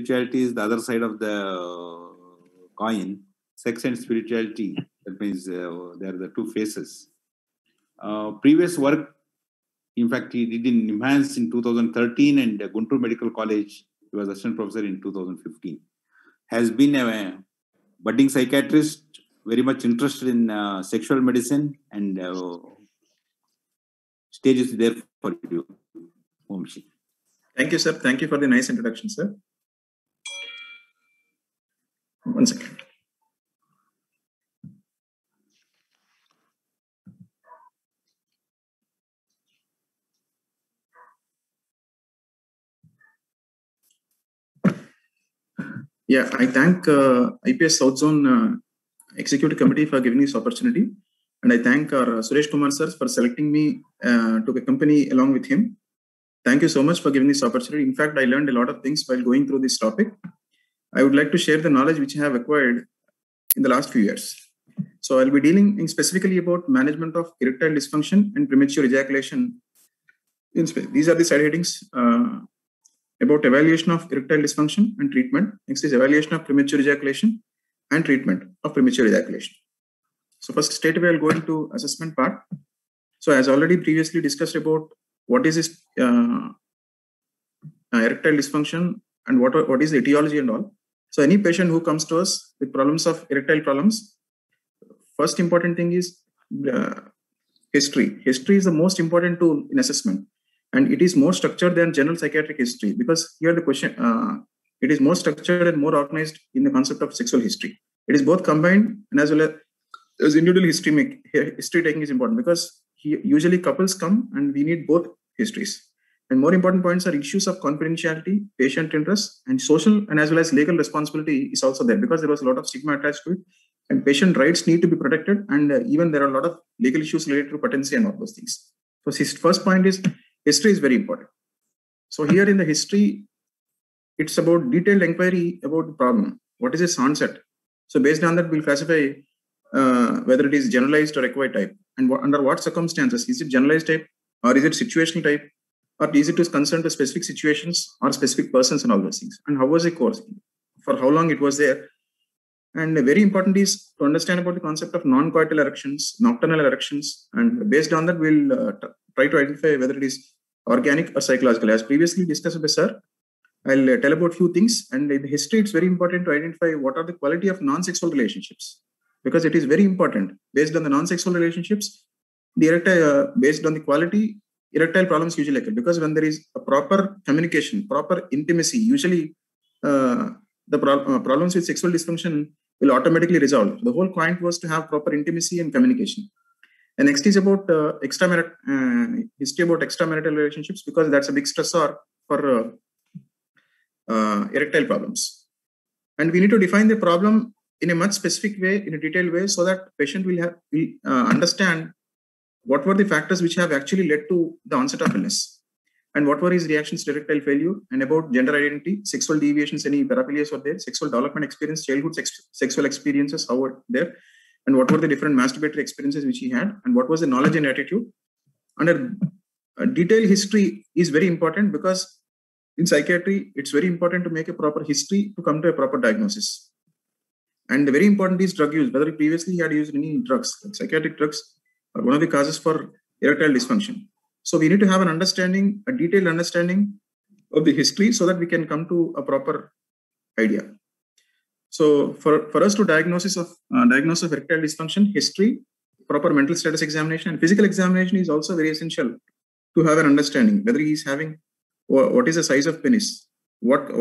spirituality is the other side of the coin. Sex and spirituality, that means they are the two faces. Previous work, in fact, he did in NIMHANS in 2013 and Guntur Medical College, he was assistant professor in 2015. Has been a budding psychiatrist, very much interested in sexual medicine, and stage is there for you, Vamshi. Thank you, sir. Thank you for the nice introduction, sir. One second. Yeah, I thank IPS South Zone Executive Committee for giving this opportunity. And I thank our Suresh Kumar sir for selecting me to accompany along with him. Thank you so much for giving this opportunity. In fact, I learned a lot of things while going through this topic. I would like to share the knowledge which I have acquired in the last few years. So I'll be dealing specifically about management of erectile dysfunction and premature ejaculation. These are the side headings about evaluation of erectile dysfunction and treatment. Next is evaluation of premature ejaculation and treatment of premature ejaculation. So first, straight away I'll go into assessment part. So as already previously discussed about what is this erectile dysfunction and what is the etiology and all. So any patient who comes to us with problems of erectile problems, first important thing is history. History is the most important tool in assessment, and it is more structured than general psychiatric history, because here the question, it is more structured and more organized in the concept of sexual history. It is both combined and as well as individual history taking is important, because usually couples come and we need both histories. And more important points are issues of confidentiality, patient interest, and social and as well as legal responsibility is also there, because there was a lot of stigma attached to it, and patient rights need to be protected, and even there are a lot of legal issues related to patency and all those things. So his first point is history is very important. So here in the history, it's about detailed inquiry about the problem. What is its onset? So based on that, we'll classify whether it is generalized or acquired type, and under what circumstances. Is it generalized type, or is it situational type, or is it concerned to specific situations or specific persons and all those things? And how was the course? For how long it was there? And very important is to understand about the concept of non-coital erections, nocturnal erections, and based on that, we'll try to identify whether it is organic or psychological. As previously discussed with sir, I'll tell about few things. And in history, it's very important to identify what are the quality of non-sexual relationships, because it is very important. Based on the non-sexual relationships, the erectile, based on the quality, erectile problems usually occur, because when there is a proper communication, proper intimacy, usually the problems with sexual dysfunction will automatically resolve. The whole point was to have proper intimacy and communication. And next is about history about extramarital relationships, because that's a big stressor for erectile problems. And we need to define the problem in a much specific way, in a detailed way, so that patient will understand what were the factors which have actually led to the onset of illness, and what were his reactions to erectile failure, and about gender identity, sexual deviations, any paraphilias were there, sexual development experience, childhood sexual experiences, how were there, and what were the different masturbatory experiences which he had, and what was the knowledge and attitude. Under a detailed history is very important, because in psychiatry, it's very important to make a proper history to come to a proper diagnosis. And very important is drug use, whether previously he had used any drugs, like psychiatric drugs, are one of the causes for erectile dysfunction. So we need to have an understanding, a detailed understanding of the history, so that we can come to a proper idea. So for us to diagnose of erectile dysfunction, history, proper mental status examination, and physical examination is also very essential to have an understanding whether he is having, what is the size of penis, what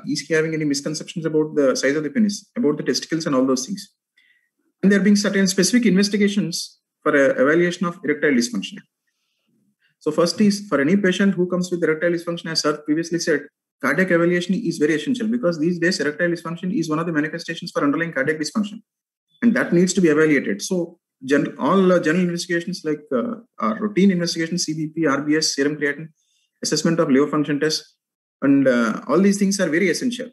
is he having any misconceptions about the size of the penis, about the testicles and all those things. And there being certain specific investigations for evaluation of erectile dysfunction. So first is, for any patient who comes with erectile dysfunction, as sir previously said, cardiac evaluation is very essential, because these days erectile dysfunction is one of the manifestations for underlying cardiac dysfunction, and that needs to be evaluated. So all general investigations like routine investigations, CBP, RBS, serum creatinine, assessment of liver function tests, and all these things are very essential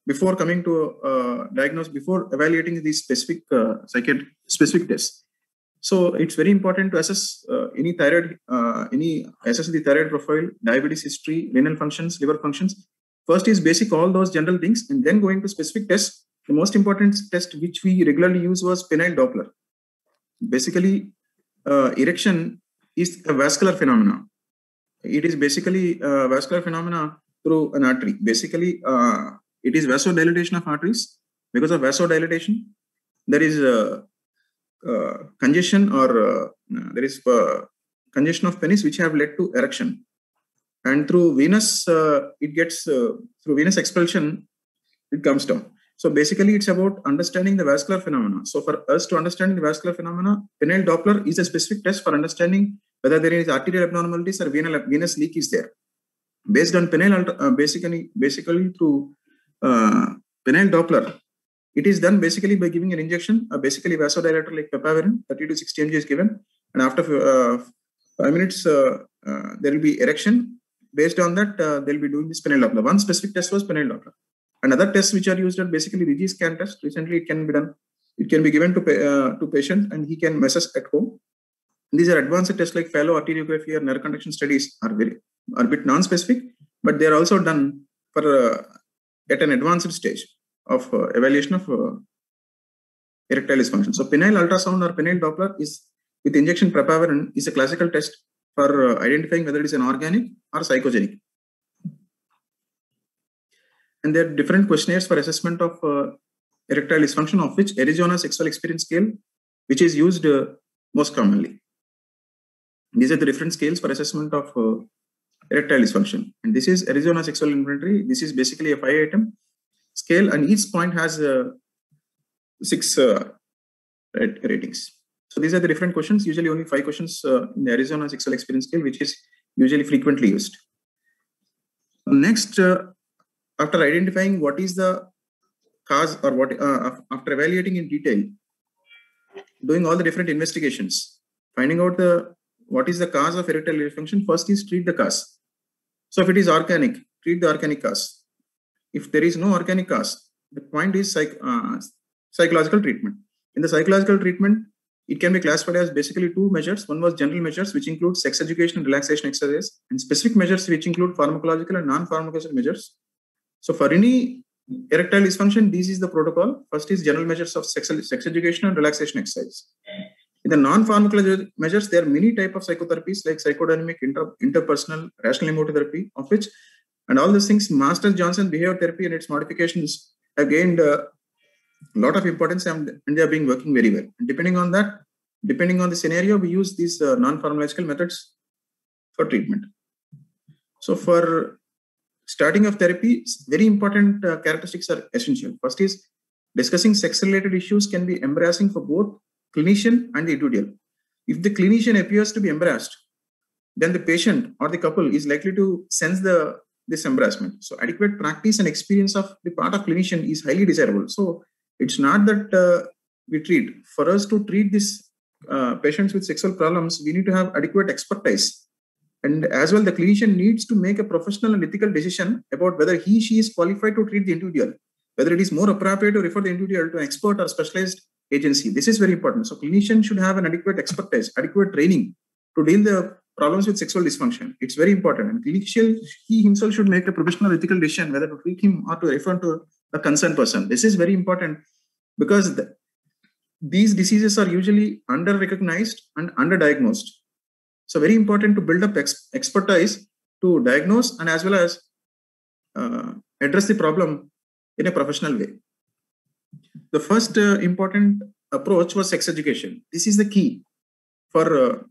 before coming to diagnose, before evaluating these specific specific tests. So it's very important to assess assess the thyroid profile, diabetes history, renal functions, liver functions, first is basic, all those general things, and then going to specific tests. The most important test which we regularly use was penile Doppler. Basically, erection is a vascular phenomena. It is basically a vascular phenomena through an artery. Basically, it is vasodilation of arteries. Because of vasodilation, there is congestion or there is congestion of penis which have led to erection. And through venous, it gets through venous expulsion, it comes down. So basically, it's about understanding the vascular phenomena. So for us to understand the vascular phenomena, penile Doppler is a specific test for understanding whether there is arterial abnormalities or venous leak is there. Based on penile, basically through penile Doppler, it is done basically by giving an injection, basically vasodilator like papaverine, 30 to 60 mg is given, and after 5 minutes, there will be erection. Based on that, they'll be doing this penile Doppler. One specific test was penile Doppler. And other tests which are used are basically Rigi scan test. Recently, it can be done. It can be given to patient, and he can measure at home. And these are advanced tests like falloarteriography or nerve conduction studies are a bit non-specific, but they are also done for at an advanced stage of evaluation of erectile dysfunction. So penile ultrasound or penile Doppler is with injection papaverine is a classical test for identifying whether it is an organic or psychogenic. And there are different questionnaires for assessment of erectile dysfunction, of which Arizona Sexual Experience Scale, which is used most commonly. These are the different scales for assessment of erectile dysfunction. And this is Arizona Sexual Inventory. This is basically a 5-item scale, and each point has 6 ratings. So these are the different questions, usually only 5 questions in the Arizona Sexual Experience Scale, which is usually frequently used. Next, after identifying what is the cause or what, after evaluating in detail, doing all the different investigations, finding out what is the cause of erectile dysfunction, first is treat the cause. So if it is organic, treat the organic cause. If there is no organic cause, the point is psychological treatment. In the psychological treatment, it can be classified as basically 2 measures. One was general measures, which include sex education and relaxation exercise, and specific measures, which include pharmacological and non-pharmacological measures. So for any erectile dysfunction, this is the protocol. First is general measures of sex education and relaxation exercise. In the non-pharmacological measures, there are many types of psychotherapies like psychodynamic, interpersonal, rational emotive therapy, of which, and all these things, Master Johnson behavior therapy and its modifications have gained a lot of importance, and they are being working very well. And depending on that, depending on the scenario, we use these non-pharmacological methods for treatment. So for starting of therapy, very important characteristics are essential. First is discussing sex-related issues can be embarrassing for both clinician and the individual. If the clinician appears to be embarrassed, then the patient or the couple is likely to sense this embarrassment. So adequate practice and experience of the part of clinician is highly desirable. So it's not that we treat. For us to treat these patients with sexual problems, we need to have adequate expertise. And as well, the clinician needs to make a professional and ethical decision about whether she is qualified to treat the individual, whether it is more appropriate to refer the individual to an expert or specialized agency. This is very important. So clinician should have an adequate expertise, adequate training to deal the problems with sexual dysfunction. It's very important. And clinician, he himself should make a professional ethical decision whether to treat him or to refer to a concerned person. This is very important because these diseases are usually under-recognized and under-diagnosed. So very important to build up expertise to diagnose and as well as address the problem in a professional way. The first important approach was sex education. This is the key for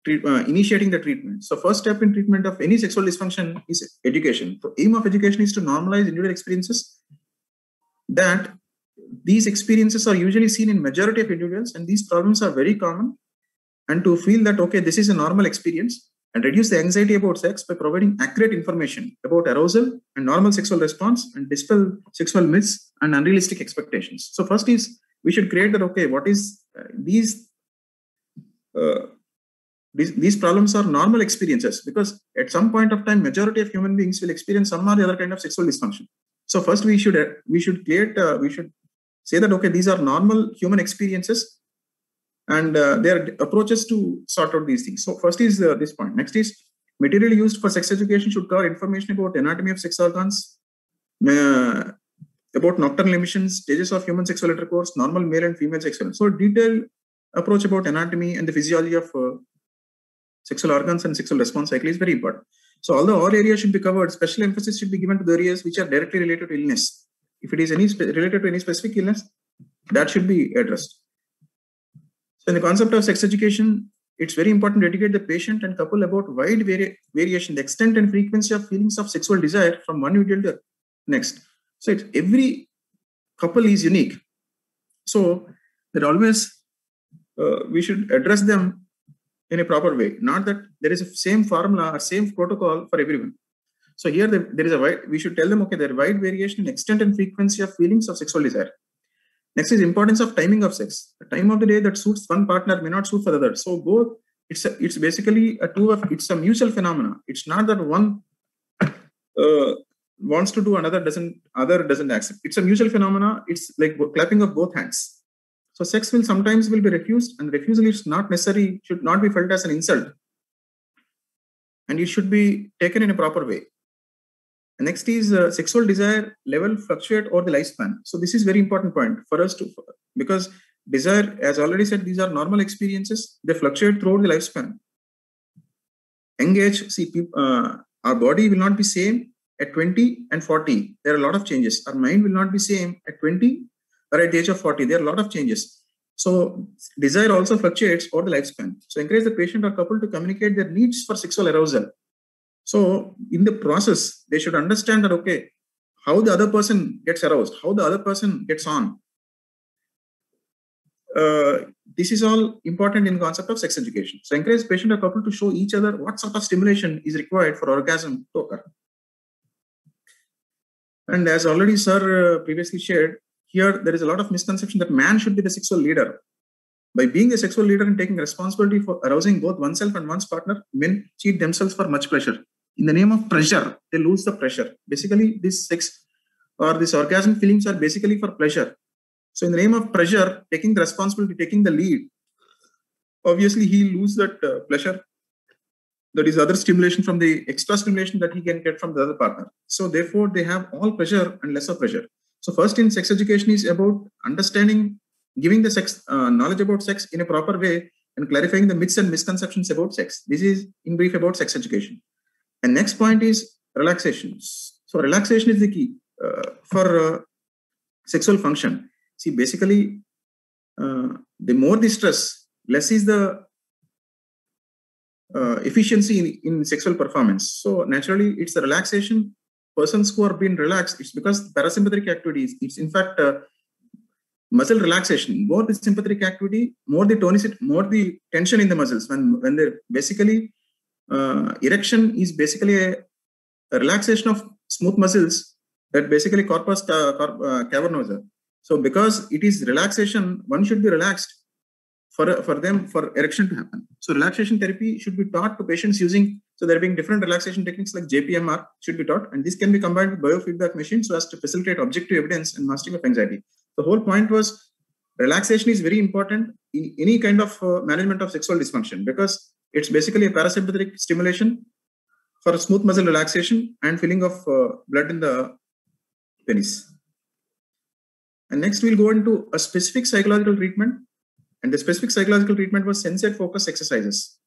initiating the treatment. So first step in treatment of any sexual dysfunction is education. The aim of education is to normalize individual experiences, that these experiences are usually seen in majority of individuals and these problems are very common, and to feel that, okay, this is a normal experience, and reduce the anxiety about sex by providing accurate information about arousal and normal sexual response and dispel sexual myths and unrealistic expectations. So first is we should create that, okay, what is these problems are normal experiences, because at some point of time, majority of human beings will experience some or the other kind of sexual dysfunction. So first we should say that, okay, these are normal human experiences, and there are approaches to sort out these things. So first is this point. Next is material used for sex education should cover information about anatomy of sex organs, about nocturnal emissions, stages of human sexual intercourse, normal male and female sexual. So detailed approach about anatomy and the physiology of sexual organs and sexual response cycle is very important. So although all areas should be covered, special emphasis should be given to the areas which are directly related to illness. If it is related to any specific illness, that should be addressed. So in the concept of sex education, it's very important to educate the patient and couple about wide variation, the extent and frequency of feelings of sexual desire from one individual to the next. So every couple is unique. So that always we should address them in a proper way. Not that there is a same formula or same protocol for everyone. So here there is a wide, we should tell them, okay, there is wide variation in extent and frequency of feelings of sexual desire. Next is importance of timing of sex. The time of the day that suits one partner may not suit for the other. So both, it's basically it's a mutual phenomena. It's not that one wants to do, other doesn't accept. It's a mutual phenomena. It's like clapping of both hands. So sex will sometimes be refused, and refusal is not necessary, should not be felt as an insult. And it should be taken in a proper way. And next is sexual desire level fluctuate over the lifespan. So this is very important point for us to, because desire, as already said, these are normal experiences. They fluctuate throughout the lifespan. Engage, see, our body will not be same at 20 and 40. There are a lot of changes. Our mind will not be same at 20 or at the age of 40. There are a lot of changes. So desire also fluctuates over the lifespan. So encourage the patient or couple to communicate their needs for sexual arousal. So in the process, they should understand that, okay, how the other person gets aroused, how the other person gets on. This is all important in the concept of sex education. So encourage patient or couple to show each other what sort of stimulation is required for orgasm to occur. And as already sir previously shared, here there is a lot of misconception that man should be the sexual leader. By being the sexual leader and taking responsibility for arousing both oneself and one's partner, men cheat themselves for much pleasure. In the name of pressure, they lose the pressure. Basically, this sex or this orgasm feelings are basically for pleasure. So in the name of pressure, taking the responsibility, taking the lead, obviously he loses that pleasure. That is other stimulation from the extra stimulation that he can get from the other partner. So therefore, they have all pleasure and lesser pleasure. So first in sex education is about understanding, giving the sex knowledge about sex in a proper way and clarifying the myths and misconceptions about sex. This is in brief about sex education. And next point is relaxation. So relaxation is the key for sexual function. See, basically, the more the stress, less is the efficiency in sexual performance. So naturally, it's the relaxation. Persons who are being relaxed, it's because parasympathetic activities, it's in fact muscle relaxation. More the sympathetic activity, more the tonicity, more the tension in the muscles. When they're basically erection is basically a relaxation of smooth muscles that basically corpus cavernosa. So because it is relaxation, one should be relaxed for erection to happen. So relaxation therapy should be taught to patients using, so there being different relaxation techniques like JPMR should be taught, and this can be combined with biofeedback machines so as to facilitate objective evidence and mastering of anxiety. The whole point was relaxation is very important in any kind of management of sexual dysfunction, because it's basically a parasympathetic stimulation for smooth muscle relaxation and filling of blood in the penis. And next we'll go into a specific psychological treatment. And the specific psychological treatment was sensate focus exercises.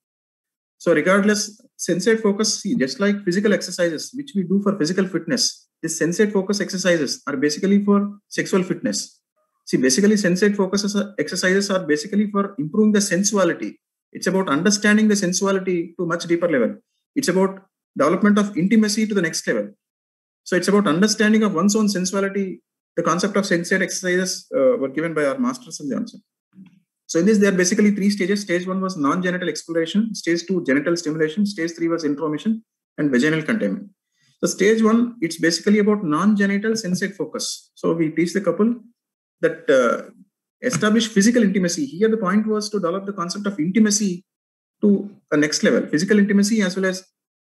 So regardless, sensate focus, see, just like physical exercises, which we do for physical fitness, these sensate focus exercises are basically for sexual fitness. See, basically sensate focus exercises are basically for improving the sensuality. It's about understanding the sensuality to a much deeper level. It's about development of intimacy to the next level. So it's about understanding of one's own sensuality. The concept of sensate exercises were given by our masters and Johnson. So in this, there are basically 3 stages. Stage 1 was non-genital exploration. Stage 2, genital stimulation. Stage 3 was intromission and vaginal containment. So stage 1, it's basically about non-genital sensate focus. So we teach the couple that establish physical intimacy. Here the point was to develop the concept of intimacy to a next level, physical intimacy as well as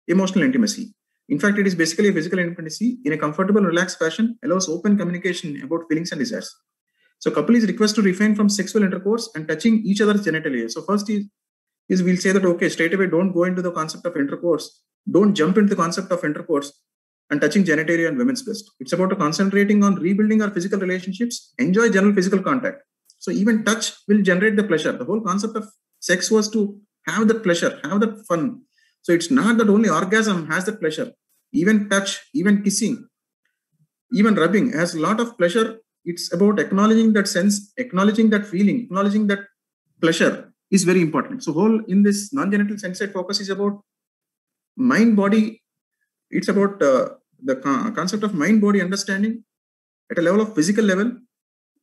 emotional intimacy. In fact, it is basically a physical intimacy in a comfortable, relaxed fashion, allows open communication about feelings and desires. So couple is requested to refrain from sexual intercourse and touching each other's genitalia. So first is we'll say that, okay, straight away don't go into the concept of intercourse. Don't jump into the concept of intercourse. and touching genitalia and women's breast. It's about concentrating on rebuilding our physical relationships, enjoy general physical contact. So even touch will generate the pleasure. The whole concept of sex was to have that pleasure, have that fun. So it's not that only orgasm has that pleasure. Even touch, even kissing, even rubbing has a lot of pleasure. It's about acknowledging that sense, acknowledging that feeling, acknowledging that pleasure is very important. So whole in this non-genital sensate focus is about mind body. It's about the concept of mind body understanding at a level of physical level,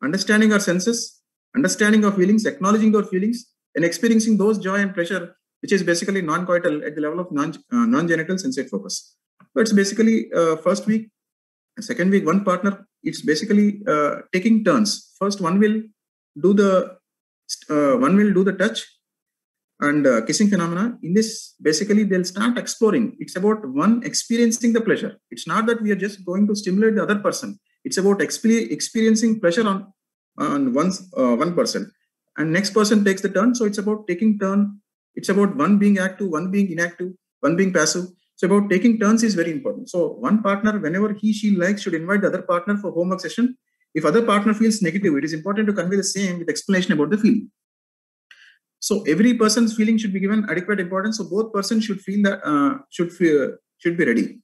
understanding our senses, understanding our feelings, acknowledging our feelings, and experiencing those joy and pleasure, which is basically non-coital at the level of non-genital sensate focus. So it's basically first week, second week, one partner. It's basically taking turns. First, one will do the touch and kissing phenomena. In this, basically, they'll start exploring. It's about one experiencing the pleasure. It's not that we are just going to stimulate the other person. It's about experiencing pleasure on one person, and next person takes the turn. So it's about taking turn. It's about one being active, one being inactive, one being passive. So about taking turns is very important. So one partner, whenever she likes, should invite the other partner for homework session. If other partner feels negative, it is important to convey the same with explanation about the feeling. So every person's feeling should be given adequate importance. So both persons should feel that should be ready.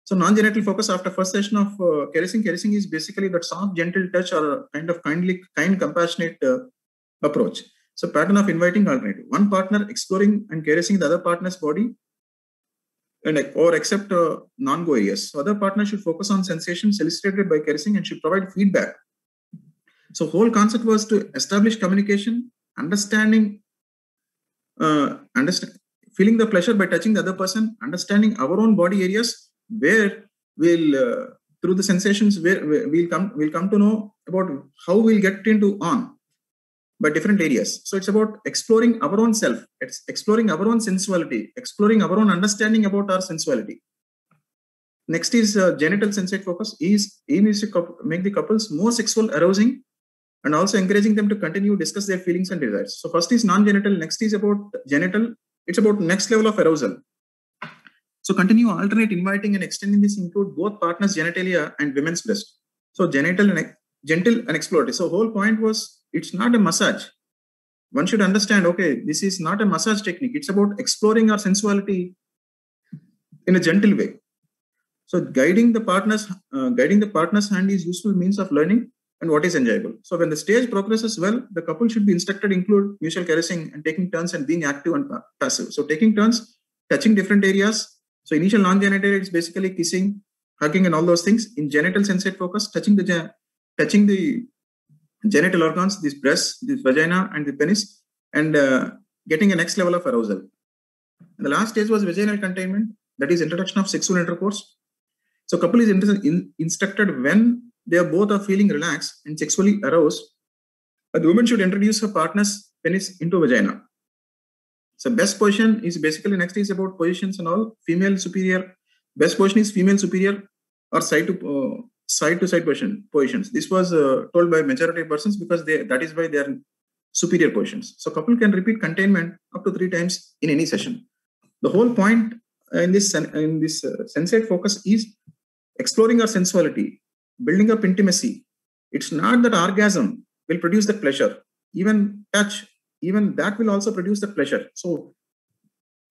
So non-genital focus after first session of caressing. Caressing is basically that soft, gentle touch or kind of kind, compassionate approach. So pattern of inviting alternative. One partner exploring and caressing the other partner's body or accept non-go areas. So other partner should focus on sensations elicited by caressing and should provide feedback. So whole concept was to establish communication, feeling the pleasure by touching the other person, understanding our own body areas where we'll through the sensations where we'll come to know about how we'll get into on by different areas. So it's about exploring our own self, it's exploring our own sensuality, exploring our own understanding about our sensuality. Next is genital sensate focus. Aim is to make the couples more sexual, arousing, and also encouraging them to continue discuss their feelings and desires. So first is non-genital, next is about genital. It's about next level of arousal. So continue alternate inviting and extending this include both partners' genitalia and women's breast. So gentle and exploratory. So whole point was it's not a massage. One should understand, okay, this is not a massage technique. It's about exploring our sensuality in a gentle way. So guiding the partner's hand is useful means of learning and what is enjoyable. So when the stage progresses well, the couple should be instructed include mutual caressing and taking turns and being active and passive. So taking turns, touching different areas. So initial non-genital is basically kissing, hugging, and all those things. In genital sensate focus, touching the genital organs, this breast, this vagina, and the penis, and getting a next level of arousal. And the last stage was vaginal containment, that is introduction of sexual intercourse. So couple is instructed when they both are feeling relaxed and sexually aroused, the woman should introduce her partner's penis into vagina. So best position is basically next is about positions and all. Female superior, best position is female superior or side to side positions. This was told by majority of persons because that is why they are superior positions. So couple can repeat containment up to 3 times in any session. The whole point in this sensate focus is exploring our sensuality, building up intimacy. It's not that orgasm will produce the pleasure. Even touch, even that will also produce the pleasure. So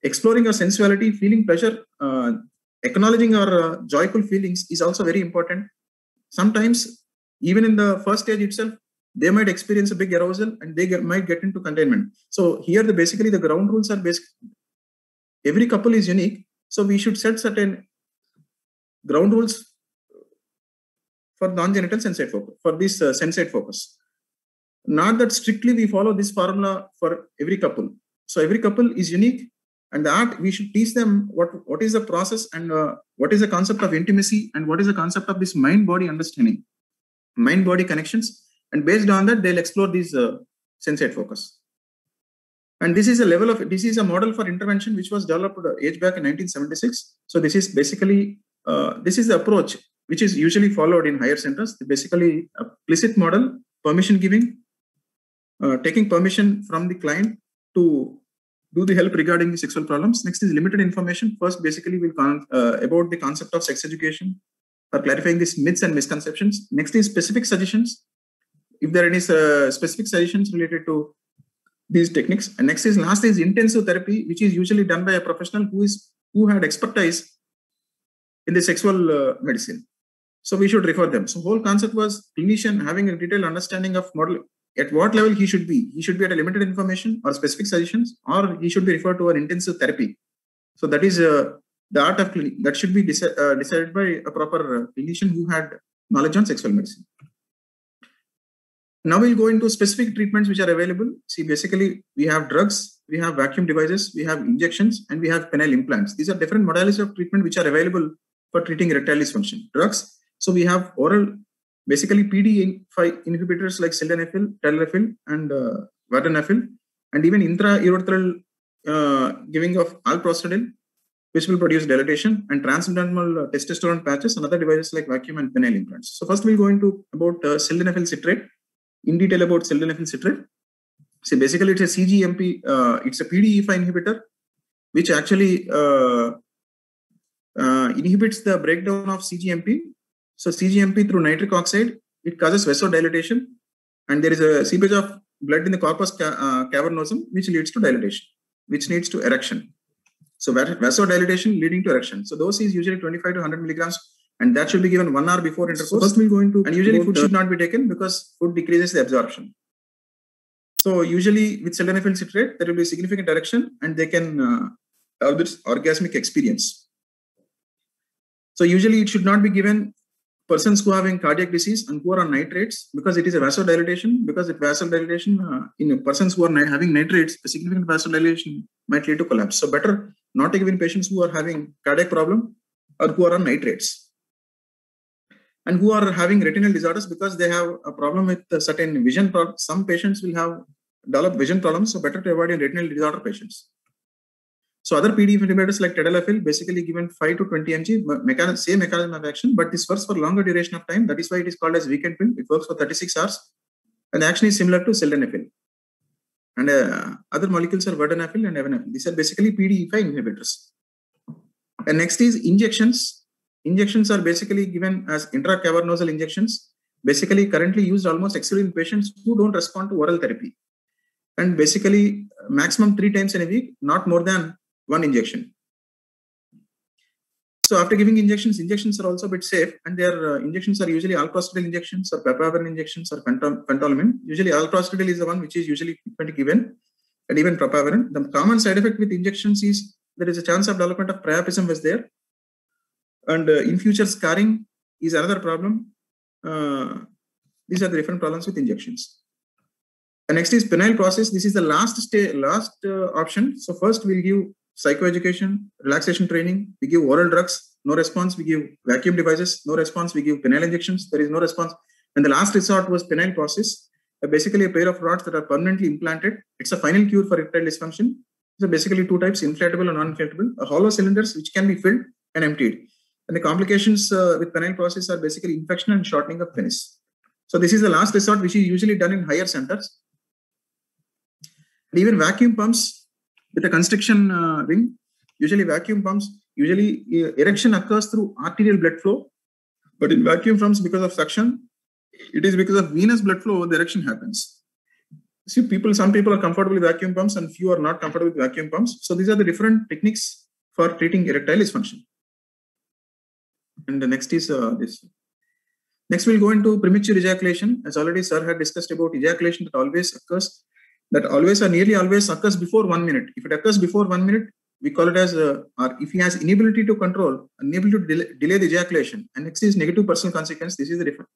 exploring our sensuality, feeling pleasure, acknowledging our joyful feelings is also very important. Sometimes, even in the first stage itself, they might experience a big arousal and they might get into containment. So here, basically the ground rules are basic. Every couple is unique. So we should set certain ground rules for non-genital sensate focus, for this sensate focus. Not that strictly we follow this formula for every couple. So every couple is unique, and that we should teach them what is the process and what is the concept of intimacy and what is the concept of this mind-body understanding, mind-body connections, and based on that they'll explore this sensate focus. And this is a model for intervention which was developed age back in 1976. So this is basically this is the approach which is usually followed in higher centers. Basically, a implicit model, permission giving, taking permission from the client to do the help regarding the sexual problems. Next is limited information. First, basically, we'll about the concept of sex education or clarifying these myths and misconceptions. Next is specific suggestions. If there are any specific suggestions related to these techniques. And next is last is intensive therapy, which is usually done by a professional who had expertise in the sexual medicine. So we should refer them. So whole concept was clinician having a detailed understanding of model at what level he should be. He should be at a limited information or specific suggestions, or he should be referred to an intensive therapy. So that is the art of that should be decided by a proper clinician who had knowledge on sexual medicine. Now we'll go into specific treatments which are available. See, basically we have drugs, we have vacuum devices, we have injections, and we have penile implants. These are different modalities of treatment which are available for treating erectile dysfunction. Drugs, so we have oral, basically PDE5 inhibitors like sildenafil, tadalafil, and vardenafil, and even intra-urethral giving of alprostadil, which will produce dilatation, and transdermal testosterone patches and other devices like vacuum and penile implants. So first we'll go into about sildenafil citrate. In detail about sildenafil citrate. So basically it's a CGMP, it's a PDE5 inhibitor, which actually inhibits the breakdown of CGMP. So CGMP through nitric oxide, it causes vasodilatation, and there is a seepage of blood in the corpus cavernosum, which leads to dilatation, which leads to erection. So vasodilatation leading to erection. So dose is usually 25 to 100 milligrams. And that should be given 1 hour before intercourse. So first we'll go into, and usually food should not be taken because food decreases the absorption. So usually with sildenafil citrate, there will be significant erection and they can have this orgasmic experience. So usually it should not be given persons who are having cardiac disease and who are on nitrates, because it is a vasodilatation. Because it vasodilatation in persons who are having nitrates, a significant vasodilatation might lead to collapse. So better not to give in patients who are having cardiac problem or who are on nitrates, and who are having retinal disorders because they have a problem with certain vision problems. Some patients will have developed vision problems, so better to avoid in retinal disorder patients. So other PDE inhibitors like tadalafil, basically given 5 to 20 mg, same mechanism of action, but this works for longer duration of time. That is why it is called as weekend pill. It works for 36 hours, and the action is similar to sildenafil. And other molecules are vardenafil and evenafil. These are basically PDE5 inhibitors. And next is injections. Injections are basically given as intracavernosal injections, basically currently used almost exclusively in patients who don't respond to oral therapy. And basically maximum 3 times in a week, not more than 1 injection. So after giving injections, injections are also a bit safe, and their injections are usually alprostadil injections or papaverine injections or phentolamine. Usually alprostadil is the one which is usually given, and even papaverine. The common side effect with injections is there is a chance of development of priapism was there. And in future, scarring is another problem. These are the different problems with injections. And next is penile process. This is the last option. So first we'll give psychoeducation, relaxation training. We give oral drugs, no response. We give vacuum devices, no response. We give penile injections, there is no response. And the last resort was penile process. Basically a pair of rods that are permanently implanted. It's a final cure for erectile dysfunction. So basically 2 types, inflatable and non-inflatable. Hollow cylinders which can be filled and emptied. And the complications with penile process are basically infection and shortening of penis. So this is the last resort, which is usually done in higher centers. And even vacuum pumps with a constriction ring, usually vacuum pumps, usually erection occurs through arterial blood flow. But in vacuum pumps, because of suction, it is because of venous blood flow, the erection happens. See, some people are comfortable with vacuum pumps and few are not comfortable with vacuum pumps. So these are the different techniques for treating erectile dysfunction. And the next is this. Next, we'll go into premature ejaculation. As already sir had discussed about ejaculation that always or nearly always occurs before 1 minute. If it occurs before 1 minute, we call it as, or if he has inability to control, unable to delay the ejaculation. And next is negative personal consequence. This is the difference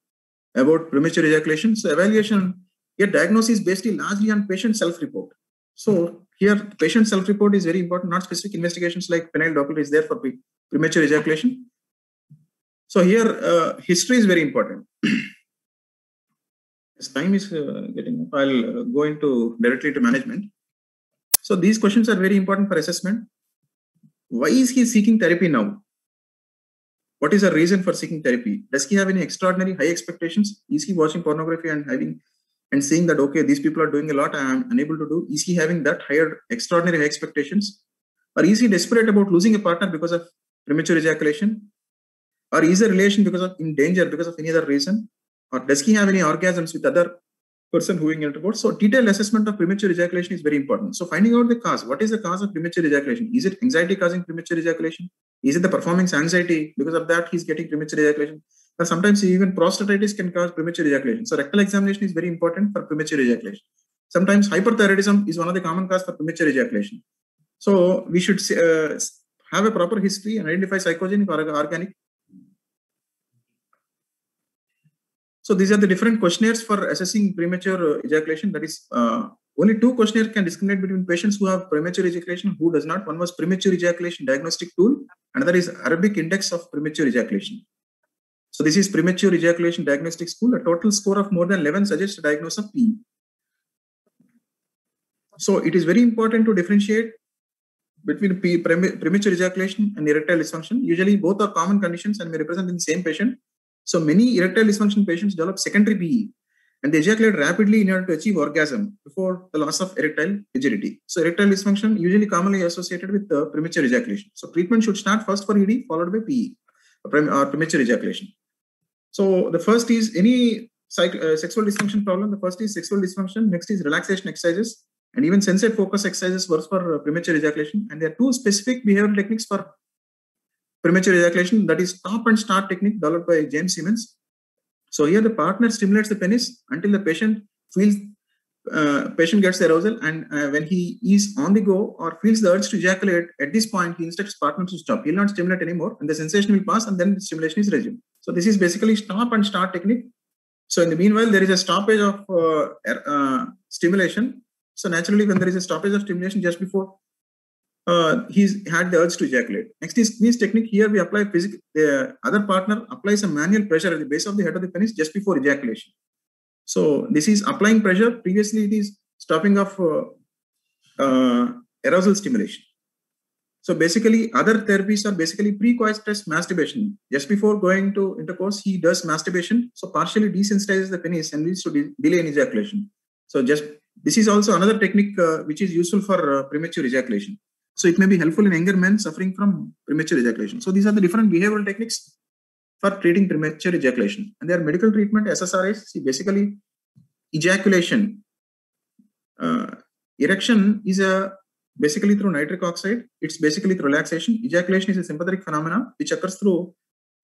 about premature ejaculation. So evaluation, here diagnosis based largely on patient self-report. So here patient self-report is very important, not specific investigations like penile Doppler is there for premature ejaculation. So here, history is very important. As time is getting up, I'll go into directly to management. So these questions are very important for assessment. Why is he seeking therapy now? What is the reason for seeking therapy? Does he have any extraordinary high expectations? Is he watching pornography and having and seeing that, okay, these people are doing a lot, I am unable to do. Is he having that higher, extraordinary high expectations? Or is he desperate about losing a partner because of premature ejaculation? Or is the relation because of in danger because of any other reason? Or does he have any orgasms with other person who in intercourse? So detailed assessment of premature ejaculation is very important. So finding out the cause. What is the cause of premature ejaculation? Is it anxiety causing premature ejaculation? Is it the performance anxiety? Because of that, he's getting premature ejaculation. Or sometimes even prostatitis can cause premature ejaculation. So rectal examination is very important for premature ejaculation. Sometimes hyperthyroidism is one of the common cause for premature ejaculation. So we should have a proper history and identify psychogenic or organic. So these are the different questionnaires for assessing premature ejaculation. That is, only 2 questionnaires can discriminate between patients who have premature ejaculation, who does not. One was premature ejaculation diagnostic tool. Another is Arabic index of premature ejaculation. So this is premature ejaculation diagnostic tool. A total score of more than 11 suggests a diagnosis of PE. So it is very important to differentiate between premature ejaculation and erectile dysfunction. Usually both are common conditions and may represent in the same patient. So many erectile dysfunction patients develop secondary PE and they ejaculate rapidly in order to achieve orgasm before the loss of erectile rigidity. So erectile dysfunction usually commonly associated with premature ejaculation. So treatment should start first for ED followed by PE or premature ejaculation. So the first is any sexual dysfunction problem. The first is sexual dysfunction. Next is relaxation exercises. And even sensate focus exercises works for premature ejaculation. And there are 2 specific behavioral techniques for premature ejaculation. That is stop and start technique developed by James Simmons. So here the partner stimulates the penis until the patient feels, patient gets arousal, and when he is on the go or feels the urge to ejaculate, at this point he instructs partner to stop. He will not stimulate anymore, and the sensation will pass, and then the stimulation is resumed. So this is basically stop and start technique. So in the meanwhile, there is a stoppage of stimulation. So naturally, when there is a stoppage of stimulation just before he's had the urge to ejaculate. Next is squeeze technique. Here we apply physical. The other partner applies a manual pressure at the base of the head of the penis just before ejaculation. So this is applying pressure. Previously, it is stopping of arousal stimulation. So basically, other therapies are basically pre-coitus masturbation. Just before going to intercourse, he does masturbation. So partially desensitizes the penis and leads to delay in ejaculation. So this is also another technique which is useful for premature ejaculation. So it may be helpful in younger men suffering from premature ejaculation. So these are the different behavioral techniques for treating premature ejaculation. And their medical treatment, SSRIs, see basically ejaculation. Erection is basically through nitric oxide. It's basically through relaxation. Ejaculation is a sympathetic phenomena which occurs through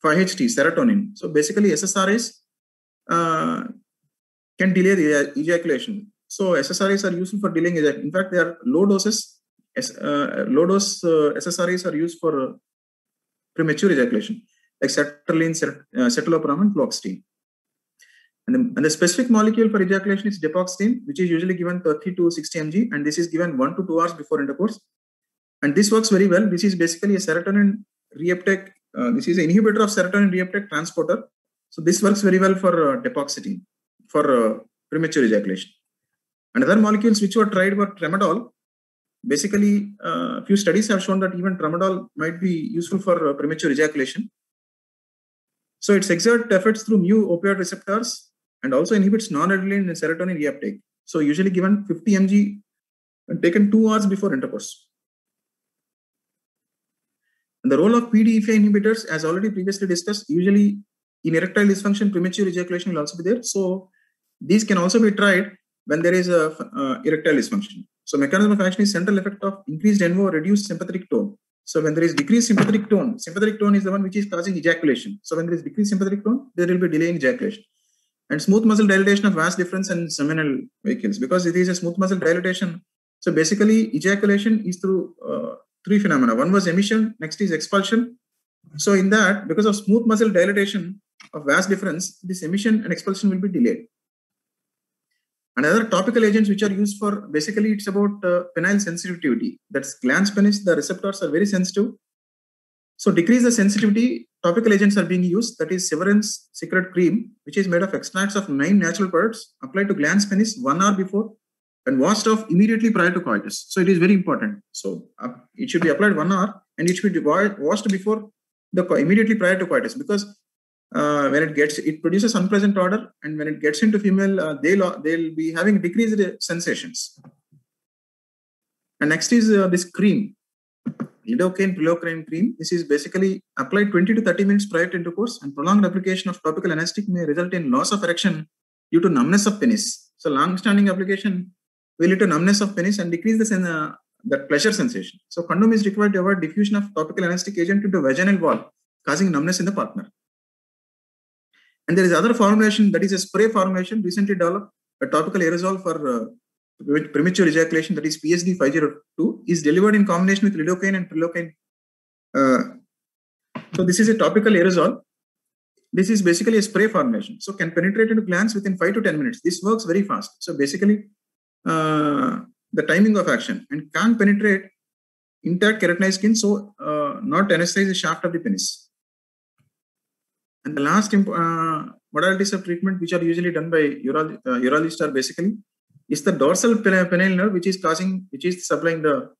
5-HT, serotonin. So basically SSRIs can delay the ejaculation. So SSRIs are useful for delaying ejaculation. In fact, they are low dose SSRIs are used for premature ejaculation, like sertraline, citalopram, and fluoxetine. And the specific molecule for ejaculation is depoxetine, which is usually given 30 to 60 mg, and this is given 1 to 2 hours before intercourse. And this works very well. This is basically a serotonin reuptake. This is an inhibitor of serotonin reuptake transporter. So this works very well for depoxetine for premature ejaculation. And other molecules which were tried were tramadol. Basically, a few studies have shown that even tramadol might be useful for premature ejaculation. So it exerts efforts through mu opioid receptors and also inhibits non-adrenaline and serotonin reuptake. So usually given 50 mg and taken 2 hours before intercourse. And the role of PDE5 inhibitors, as already previously discussed, usually in erectile dysfunction, premature ejaculation will also be there. So these can also be tried when there is a erectile dysfunction. So mechanism of action is central effect of increased NO, reduced sympathetic tone. So when there is decreased sympathetic tone is the one which is causing ejaculation. So when there is decreased sympathetic tone, there will be delay in ejaculation. And smooth muscle dilatation of vas deferens and seminal vehicles, because it is a smooth muscle dilatation. So basically ejaculation is through 3 phenomena. One was emission, next is expulsion. So in that, because of smooth muscle dilatation of vas deferens, this emission and expulsion will be delayed. And other topical agents which are used for, basically it's about penile sensitivity. That's glans penis, the receptors are very sensitive. So decrease the sensitivity, topical agents are being used. That is Severance Secret Cream, which is made of extracts of 9 natural products applied to glans penis 1 hour before and washed off immediately prior to coitus. So it is very important. So it should be applied 1 hour and it should be washed before immediately prior to coitus, because when it produces unpleasant odor, and when it gets into female, they'll be having decreased sensations. And next is this cream, lidocaine prilocaine cream. This is basically applied 20 to 30 minutes prior to intercourse, and prolonged application of topical anesthetic may result in loss of erection due to numbness of penis. So long-standing application will lead to numbness of penis and decrease the pleasure sensation. So condom is required to avoid diffusion of topical anesthetic agent into vaginal wall, causing numbness in the partner. And there is other formulation, that is a spray formulation recently developed, a topical aerosol for premature ejaculation, that is PSD 502, is delivered in combination with lidocaine and prilocaine. So this is a topical aerosol. This is basically a spray formulation. So can penetrate into glands within 5 to 10 minutes. This works very fast. So basically, the timing of action, and can penetrate intact keratinized skin, so not anesthetize the shaft of the penis. And the last modalities of treatment which are usually done by urologists are basically is the dorsal penile nerve, which is supplying the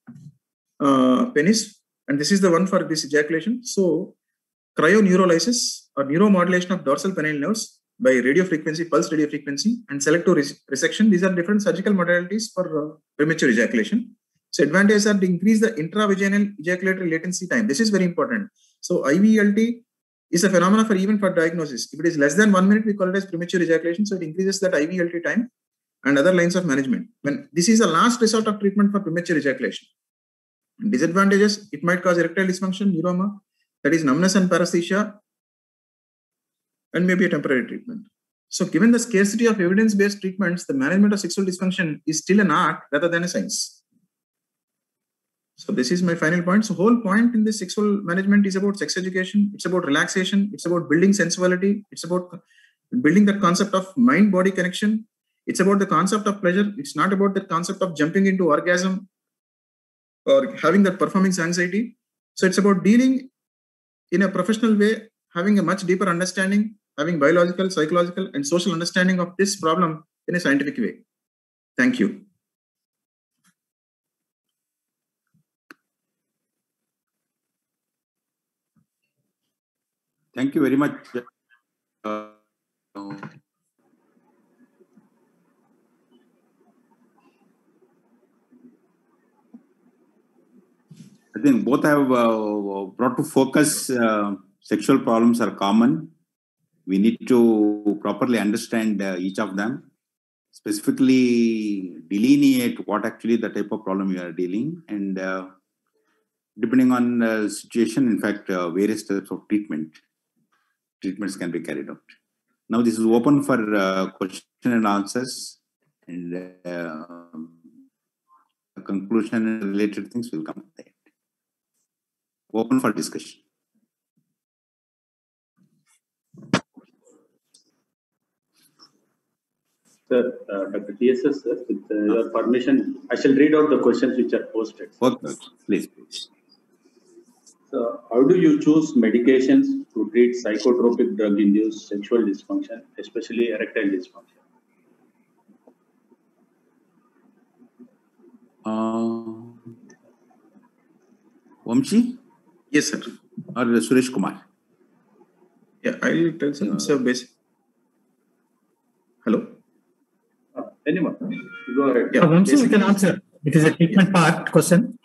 penis, and this is the one for this ejaculation. So cryoneurolysis or neuromodulation of dorsal penile nerves by radiofrequency, pulse radiofrequency, and selective resection. These are different surgical modalities for premature ejaculation. So advantages are to increase the intravaginal ejaculatory latency time. This is very important. So IVLT is a phenomenon for diagnosis. If it is less than 1 minute, we call it as premature ejaculation. So it increases that IVLT time and other lines of management. When this is a last resort of treatment for premature ejaculation. And disadvantages, it might cause erectile dysfunction, neuroma, that is numbness and paresthesia, and maybe a temporary treatment. So given the scarcity of evidence-based treatments, the management of sexual dysfunction is still an art rather than a science. So this is my final point. So whole point in this sexual management is about sex education. It's about relaxation. It's about building sensuality. It's about building that concept of mind-body connection. It's about the concept of pleasure. It's not about the concept of jumping into orgasm or having that performance anxiety. So it's about dealing in a professional way, having a much deeper understanding, having biological, psychological, and social understanding of this problem in a scientific way. Thank you. Thank you very much. I think both have brought to focus sexual problems are common. We need to properly understand each of them, specifically delineate what actually the type of problem you are dealing, and depending on the situation, in fact, various types of treatments can be carried out. Now this is open for question and answers, and conclusion and related things will come at the end. Open for discussion. Sir, Dr. TSS, sir, with your permission, I shall read out the questions which are posted. Okay, please. So, how do you choose medications to treat psychotropic drug-induced sexual dysfunction, especially erectile dysfunction? Vamshi? Yes, sir. Or Suresh Kumar? Yeah, I'll tell some. So basic. Hello. Anyone? Go ahead. Yeah, Vamshi, you can answer. It is a treatment part question.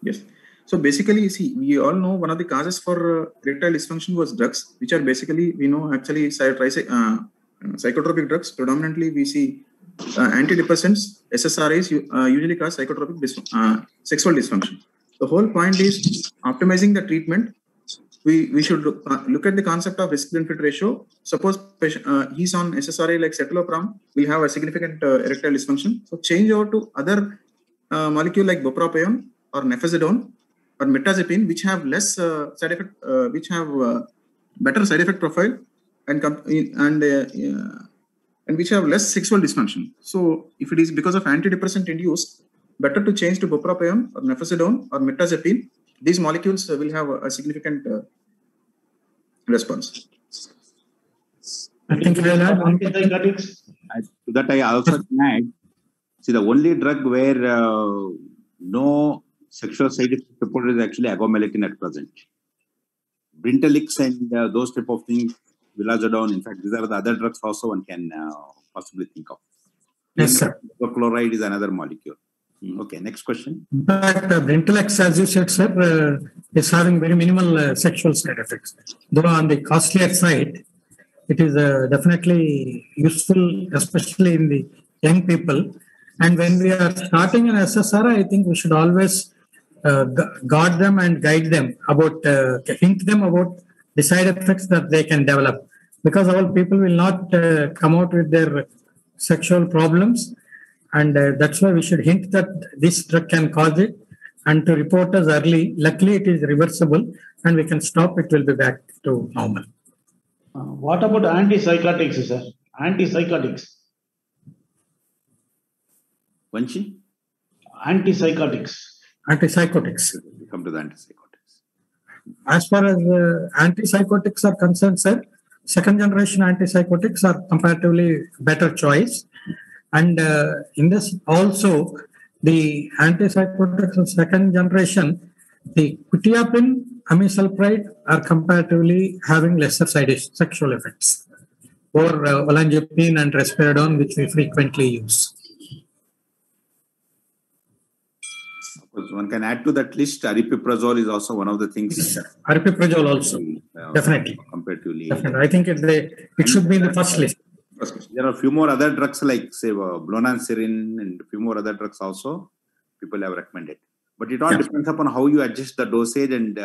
Yes. So basically, you see, we all know one of the causes for erectile dysfunction was drugs, which are basically, we know actually psychotropic drugs. Predominantly, we see antidepressants, SSRIs usually cause psychotropic sexual dysfunction. The whole point is optimizing the treatment. We should look at the concept of risk-benefit ratio. Suppose he's on SSRI like citalopram, will have a significant erectile dysfunction. So change over to other molecule like bupropion or nefazodone or mirtazapine, which have less side effect, which have better side effect profile and which have less sexual dysfunction. So if it is because of antidepressant induced, better to change to bupropion or nefazodone or mirtazapine. These molecules will have a significant response. I think to that I also add, see, the only drug where no sexual side effect reported is actually agomelatine at present. Brintellix and those type of things vilazodone. In fact, these are the other drugs also one can possibly think of. Yes, sir. Chloride is another molecule. Okay, next question. But Brintolex, as you said, sir, is having very minimal sexual side effects. Though on the costlier side, it is definitely useful, especially in the young people. And when we are starting an SSRI, I think we should always guard them and guide them about, hint them about the side effects that they can develop. Because all people will not come out with their sexual problems. And that's why we should hint that this drug can cause it and to report us early. Luckily, it is reversible and we can stop. It will be back to normal. What about antipsychotics, sir? Antipsychotics. Vanchi? Antipsychotics. Antipsychotics. Come to the antipsychotics. As far as antipsychotics are concerned, sir, second generation antipsychotics are comparatively better choice. And in this also, the antipsychotics of second generation, the quetiapine, amisulpride are comparatively having lesser sexual effects over olanzapine and risperidone, which we frequently use. One can add to that list, aripiprazole is also one of the things. Yes, aripiprazole also, definitely. Comparatively. Definitely. I think it should be in the first list. There are a few more other drugs like, say, blonancyrin and a few more other drugs also people have recommended. But it all depends upon how you adjust the dosage and,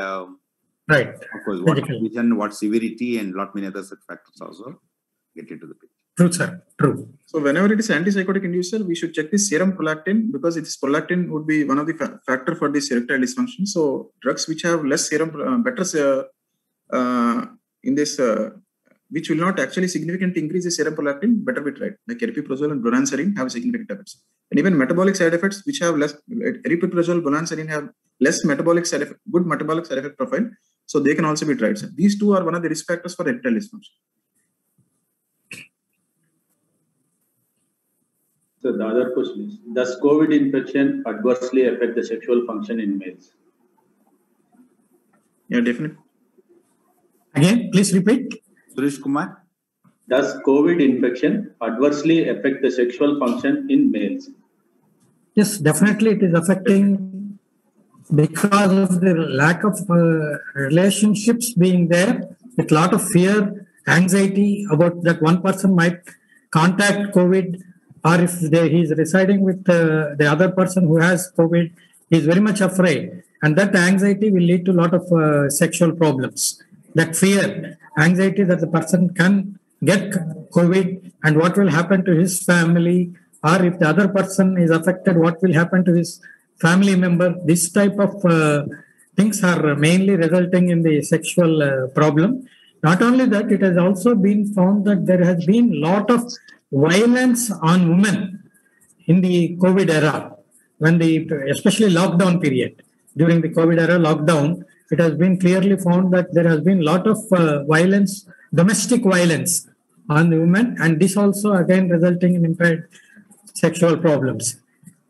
right. Of course, what condition, what severity, and lot many other such factors also get into the picture. True, sir. True. So whenever it is antipsychotic inducer, we should check the serum prolactin because its prolactin would be one of the factor for this erectile dysfunction. So drugs which have less serum, better in this. Which will not actually significantly increase the serum prolactin, better be tried. Like aripiprazole and blonancyrin have significant effects. And even metabolic side effects, which have less, aripiprazole, blonancyrin have less metabolic side effect, good metabolic side effect profile. So they can also be tried. So these two are one of the risk factors for erectile dysfunction. So the other question is, does COVID infection adversely affect the sexual function in males? Yeah, definitely. Again, please repeat. Suresh Kumar? Does COVID infection adversely affect the sexual function in males? Yes, definitely it is affecting because of the lack of relationships being there, with a lot of fear, anxiety about that one person might contact COVID, or if he is residing with the other person who has COVID, he is very much afraid. And that anxiety will lead to a lot of sexual problems. That fear, anxiety that the person can get COVID and what will happen to his family, or if the other person is affected, what will happen to his family member. This type of things are mainly resulting in the sexual problem. Not only that, it has also been found that there has been a lot of violence on women in the COVID era, when especially lockdown period. During the COVID era lockdown, it has been clearly found that there has been a lot of violence, domestic violence on the women, and this also again resulting in impaired sexual problems.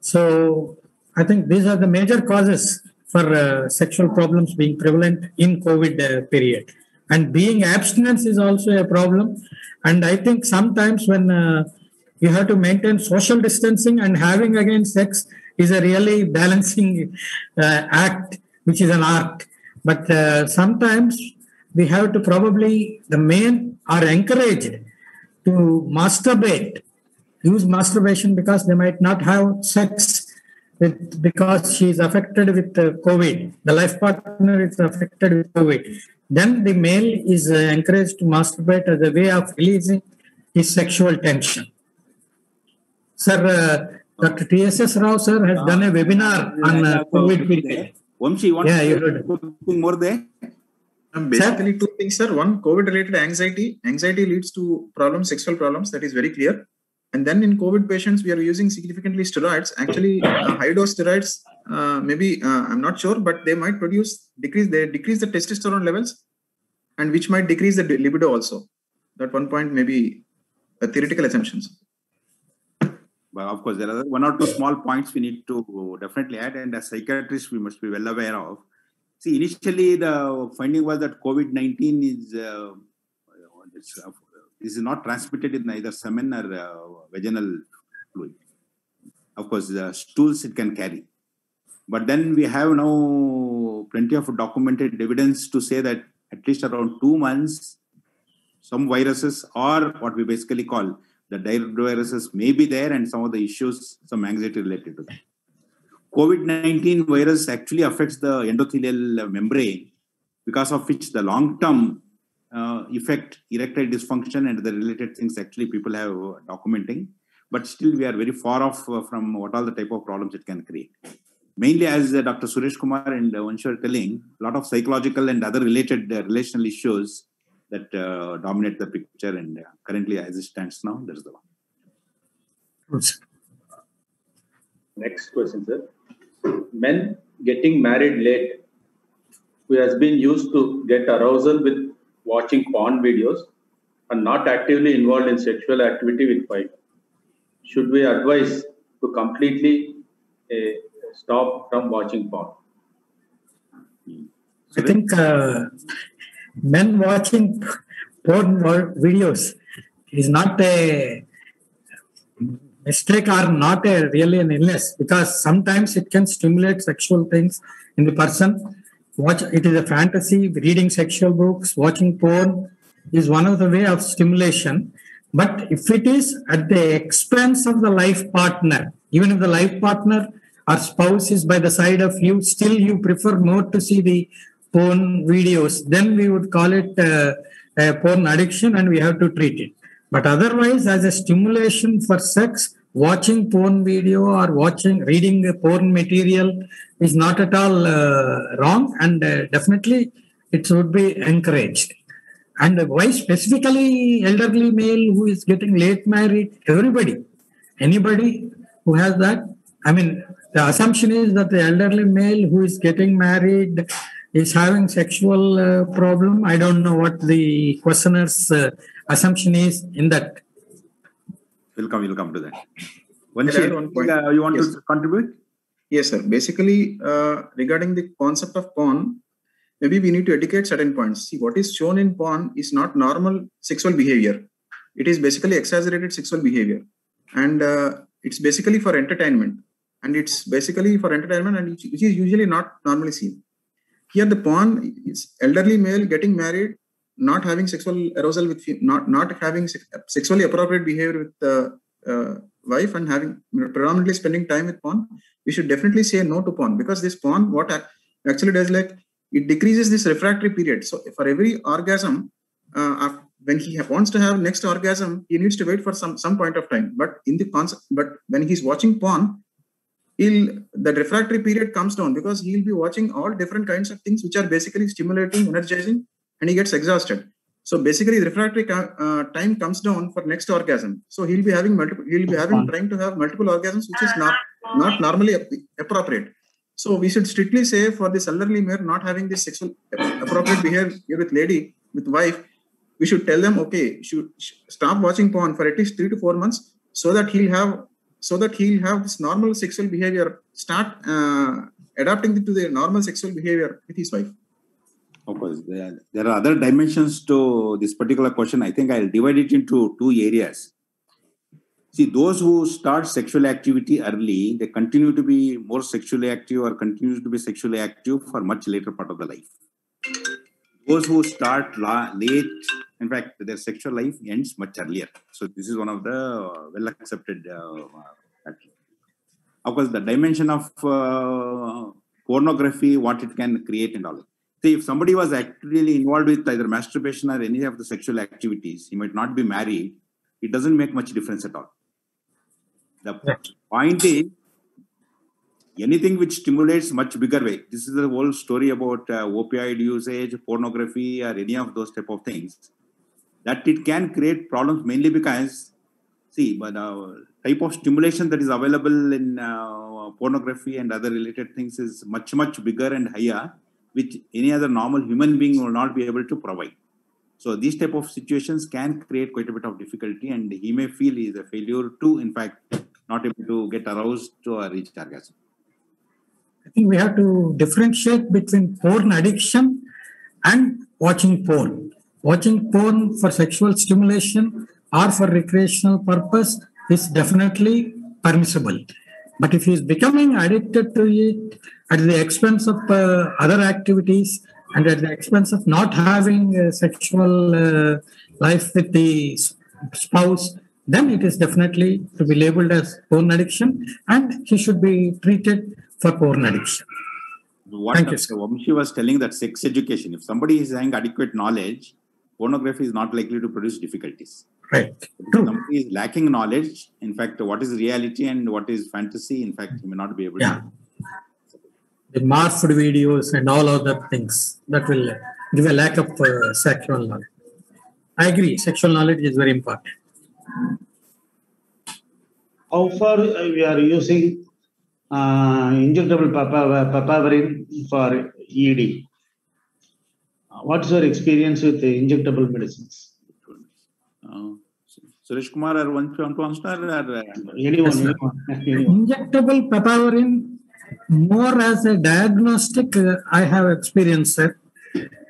So I think these are the major causes for sexual problems being prevalent in COVID period. And being abstinence is also a problem. And I think sometimes when you have to maintain social distancing and having again sex is a really balancing act, which is an art. But sometimes we have to probably, the men are encouraged to masturbate, use masturbation because they might not have sex because she is affected with COVID. The life partner is affected with COVID. Then the male is encouraged to masturbate as a way of releasing his sexual tension. Sir, Dr. T.S.S. Rao, sir, has done a webinar on COVID period. Vamshi, you want to put more there? Basically, two things, sir. One, COVID-related anxiety. Anxiety leads to problems, sexual problems. That is very clear. And then in COVID patients, we are using significantly steroids. Actually, high-dose steroids, maybe, I'm not sure, but they might decrease the testosterone levels, and which might decrease the libido also. That one point may be theoretical assumptions. Well, of course, there are one or two small points we need to definitely add, and as psychiatrists, we must be well aware of. See, initially, the finding was that COVID-19 is this is not transmitted in either semen or vaginal fluid. Of course, the stools it can carry. But then we have now plenty of documented evidence to say that at least around 2 months, some viruses or what we basically call the direct viruses may be there, and some of the issues, some anxiety related to that. COVID-19 virus actually affects the endothelial membrane, because of which the long-term effect, erectile dysfunction and the related things actually people have documenting. But still we are very far off from what all the type of problems it can create. Mainly, as Dr. Suresh Kumar and Vanshu are telling, a lot of psychological and other related relational issues that dominate the picture, and currently as it stands now, that's the one. Next question, sir. Men getting married late, who has been used to get arousal with watching porn videos and not actively involved in sexual activity with wife, should we advise to completely stop from watching porn? I think men watching porn videos is not a mistake or not a really an illness, because sometimes it can stimulate sexual things in the person. It is a fantasy. Reading sexual books, watching porn is one of the way of stimulation. But if it is at the expense of the life partner, even if the life partner or spouse is by the side of you, still you prefer more to see the porn videos, then we would call it a porn addiction and we have to treat it. But otherwise, as a stimulation for sex, watching porn video or reading porn material is not at all wrong, and definitely it should be encouraged. And why specifically elderly male who is getting late married? Anybody who has that? I mean, the assumption is that the elderly male who is getting married is having sexual problem. I don't know what the questioner's assumption is in that. We'll come to that. You want to contribute? Yes, sir. Basically, regarding the concept of porn, maybe we need to educate certain points. See, what is shown in porn is not normal sexual behavior. It is basically exaggerated sexual behavior. And it's basically for entertainment. And which is usually not normally seen. Here the porn is elderly male getting married, not having sexual arousal with, not having sexually appropriate behavior with the wife, and having predominantly spending time with porn. We should definitely say no to porn, because this porn, what actually does, like, it decreases this refractory period. So for every orgasm, when he wants to have next orgasm, he needs to wait for some point of time. But in the concept, but when he's watching porn, the refractory period comes down, because he'll be watching all different kinds of things which are basically stimulating, energizing, and he gets exhausted. So basically, the refractory time comes down for next orgasm. So he'll be having trying to have multiple orgasms, which is not normally appropriate. So we should strictly say for this elderly male not having this sexual appropriate behavior with wife, we should tell them, okay, should stop watching porn for at least 3 to 4 months, so that he'll have this normal sexual behavior, start adapting to the normal sexual behavior with his wife. Of course, there are other dimensions to this particular question. I think I'll divide it into 2 areas. See, those who start sexual activity early, they continue to be more sexually active or continue to be sexually active for much later part of the life. Those who start late, in fact, their sexual life ends much earlier. So this is one of the well-accepted factors. Of course, the dimension of pornography, what it can create and all. See, if somebody was actually involved with either masturbation or any of the sexual activities, he might not be married. It doesn't make much difference at all. The point is, anything which stimulates much bigger way. This is the whole story about opioid usage, pornography, or any of those type of things. That it can create problems mainly because, see, but type of stimulation that is available in pornography and other related things is much bigger and higher, which any other normal human being will not be able to provide. So these type of situations can create quite a bit of difficulty, and he may feel he is a failure to, in fact, not able to get aroused or reach orgasm. I think we have to differentiate between porn addiction and watching porn. watching porn for sexual stimulation or for recreational purpose is definitely permissible. But if he is becoming addicted to it at the expense of other activities and at the expense of not having a sexual life with the spouse, then it is definitely to be labeled as porn addiction, and he should be treated for porn addiction. What Thank you, Vamshi was telling, that sex education, if somebody is having adequate knowledge, pornography is not likely to produce difficulties. Right. If True. somebody is lacking knowledge, in fact, what is reality and what is fantasy, in fact, he may not be able Yeah. to. The morphed videos and all other things that will give a lack of sexual knowledge. I agree. Sexual knowledge is very important. How far we are using injectable papaverine for ED? What's your experience with the injectable medicines? Suresh Kumar, or want to answer? Anyone? Injectable papaverine, more as a diagnostic, I have experience, sir.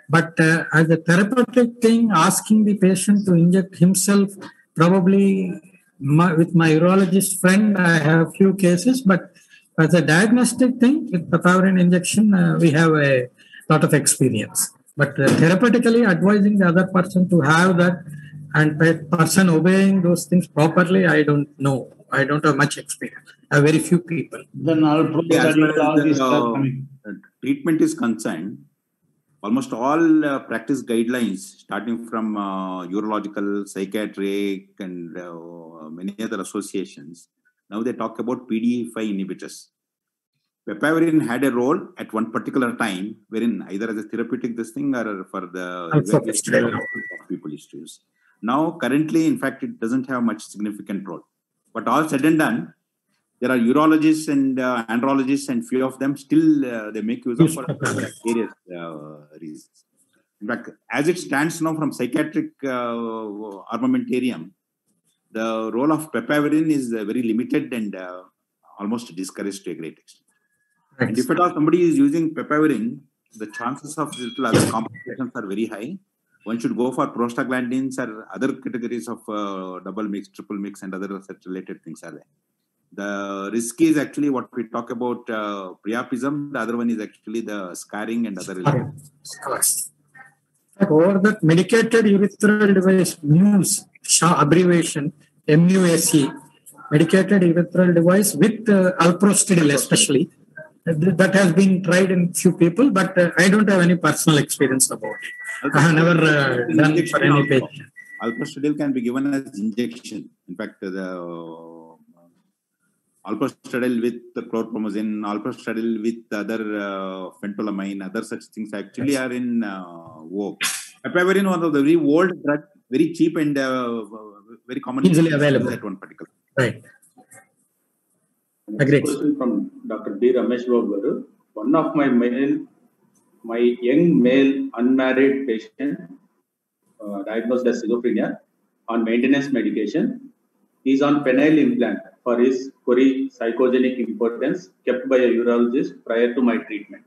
But as a therapeutic thing, asking the patient to inject himself, probably with my urologist friend, I have few cases. But as a diagnostic thing, with papaverine injection, we have a lot of experience. But therapeutically, advising the other person to have that and person obeying those things properly, I don't know. I don't have much experience. I have very few people. Then all these are coming. Treatment is concerned, almost all practice guidelines, starting from urological, psychiatric, and many other associations, now they talk about PDE5 inhibitors. Papaverine had a role at one particular time, wherein either as a therapeutic this thing or for the people used to use. Now, currently, in fact, it doesn't have much significant role. But all said and done, there are urologists and andrologists, and few of them still they make use of for various reasons. In fact, as it stands now from psychiatric armamentarium, the role of papaverine is very limited and almost discouraged to a great extent. Right. And if at all somebody is using papaverine, the chances of little other complications are very high. One should go for prostaglandins or other categories of double mix, triple mix, and other such related things are there. The risk is actually what we talk about priapism. The other one is actually the scarring and other related. Over that medicated urethral device, MUSE, abbreviation, MUSE, medicated urethral device with alprostadil especially, that has been tried in few people, but I don't have any personal experience about it. I have never done it for any patient. Alprostadil can be given as injection. In fact, the alprostadil with the chlorpromazine, alprostadil with other phentolamine, other such things actually are in vogue. Papaverine, one of the very old drug, very cheap and very commonly easily available at one particular. Right. Next question from Dr. D. Ramesh Babu. One of my young male unmarried patient diagnosed as schizophrenia on maintenance medication is on penile implant for his chory-psychogenic impotence kept by a urologist prior to my treatment.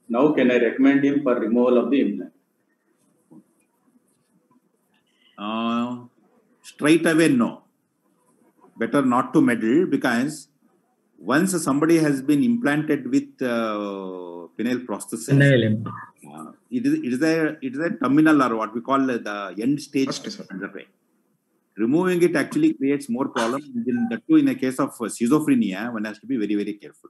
Now, can I recommend him for removal of the implant? Straight away, no. Better not to meddle, because once somebody has been implanted with penile prosthesis, it is a terminal, or what we call the end stage. Removing it actually creates more problems. In a case of schizophrenia, one has to be very, very careful.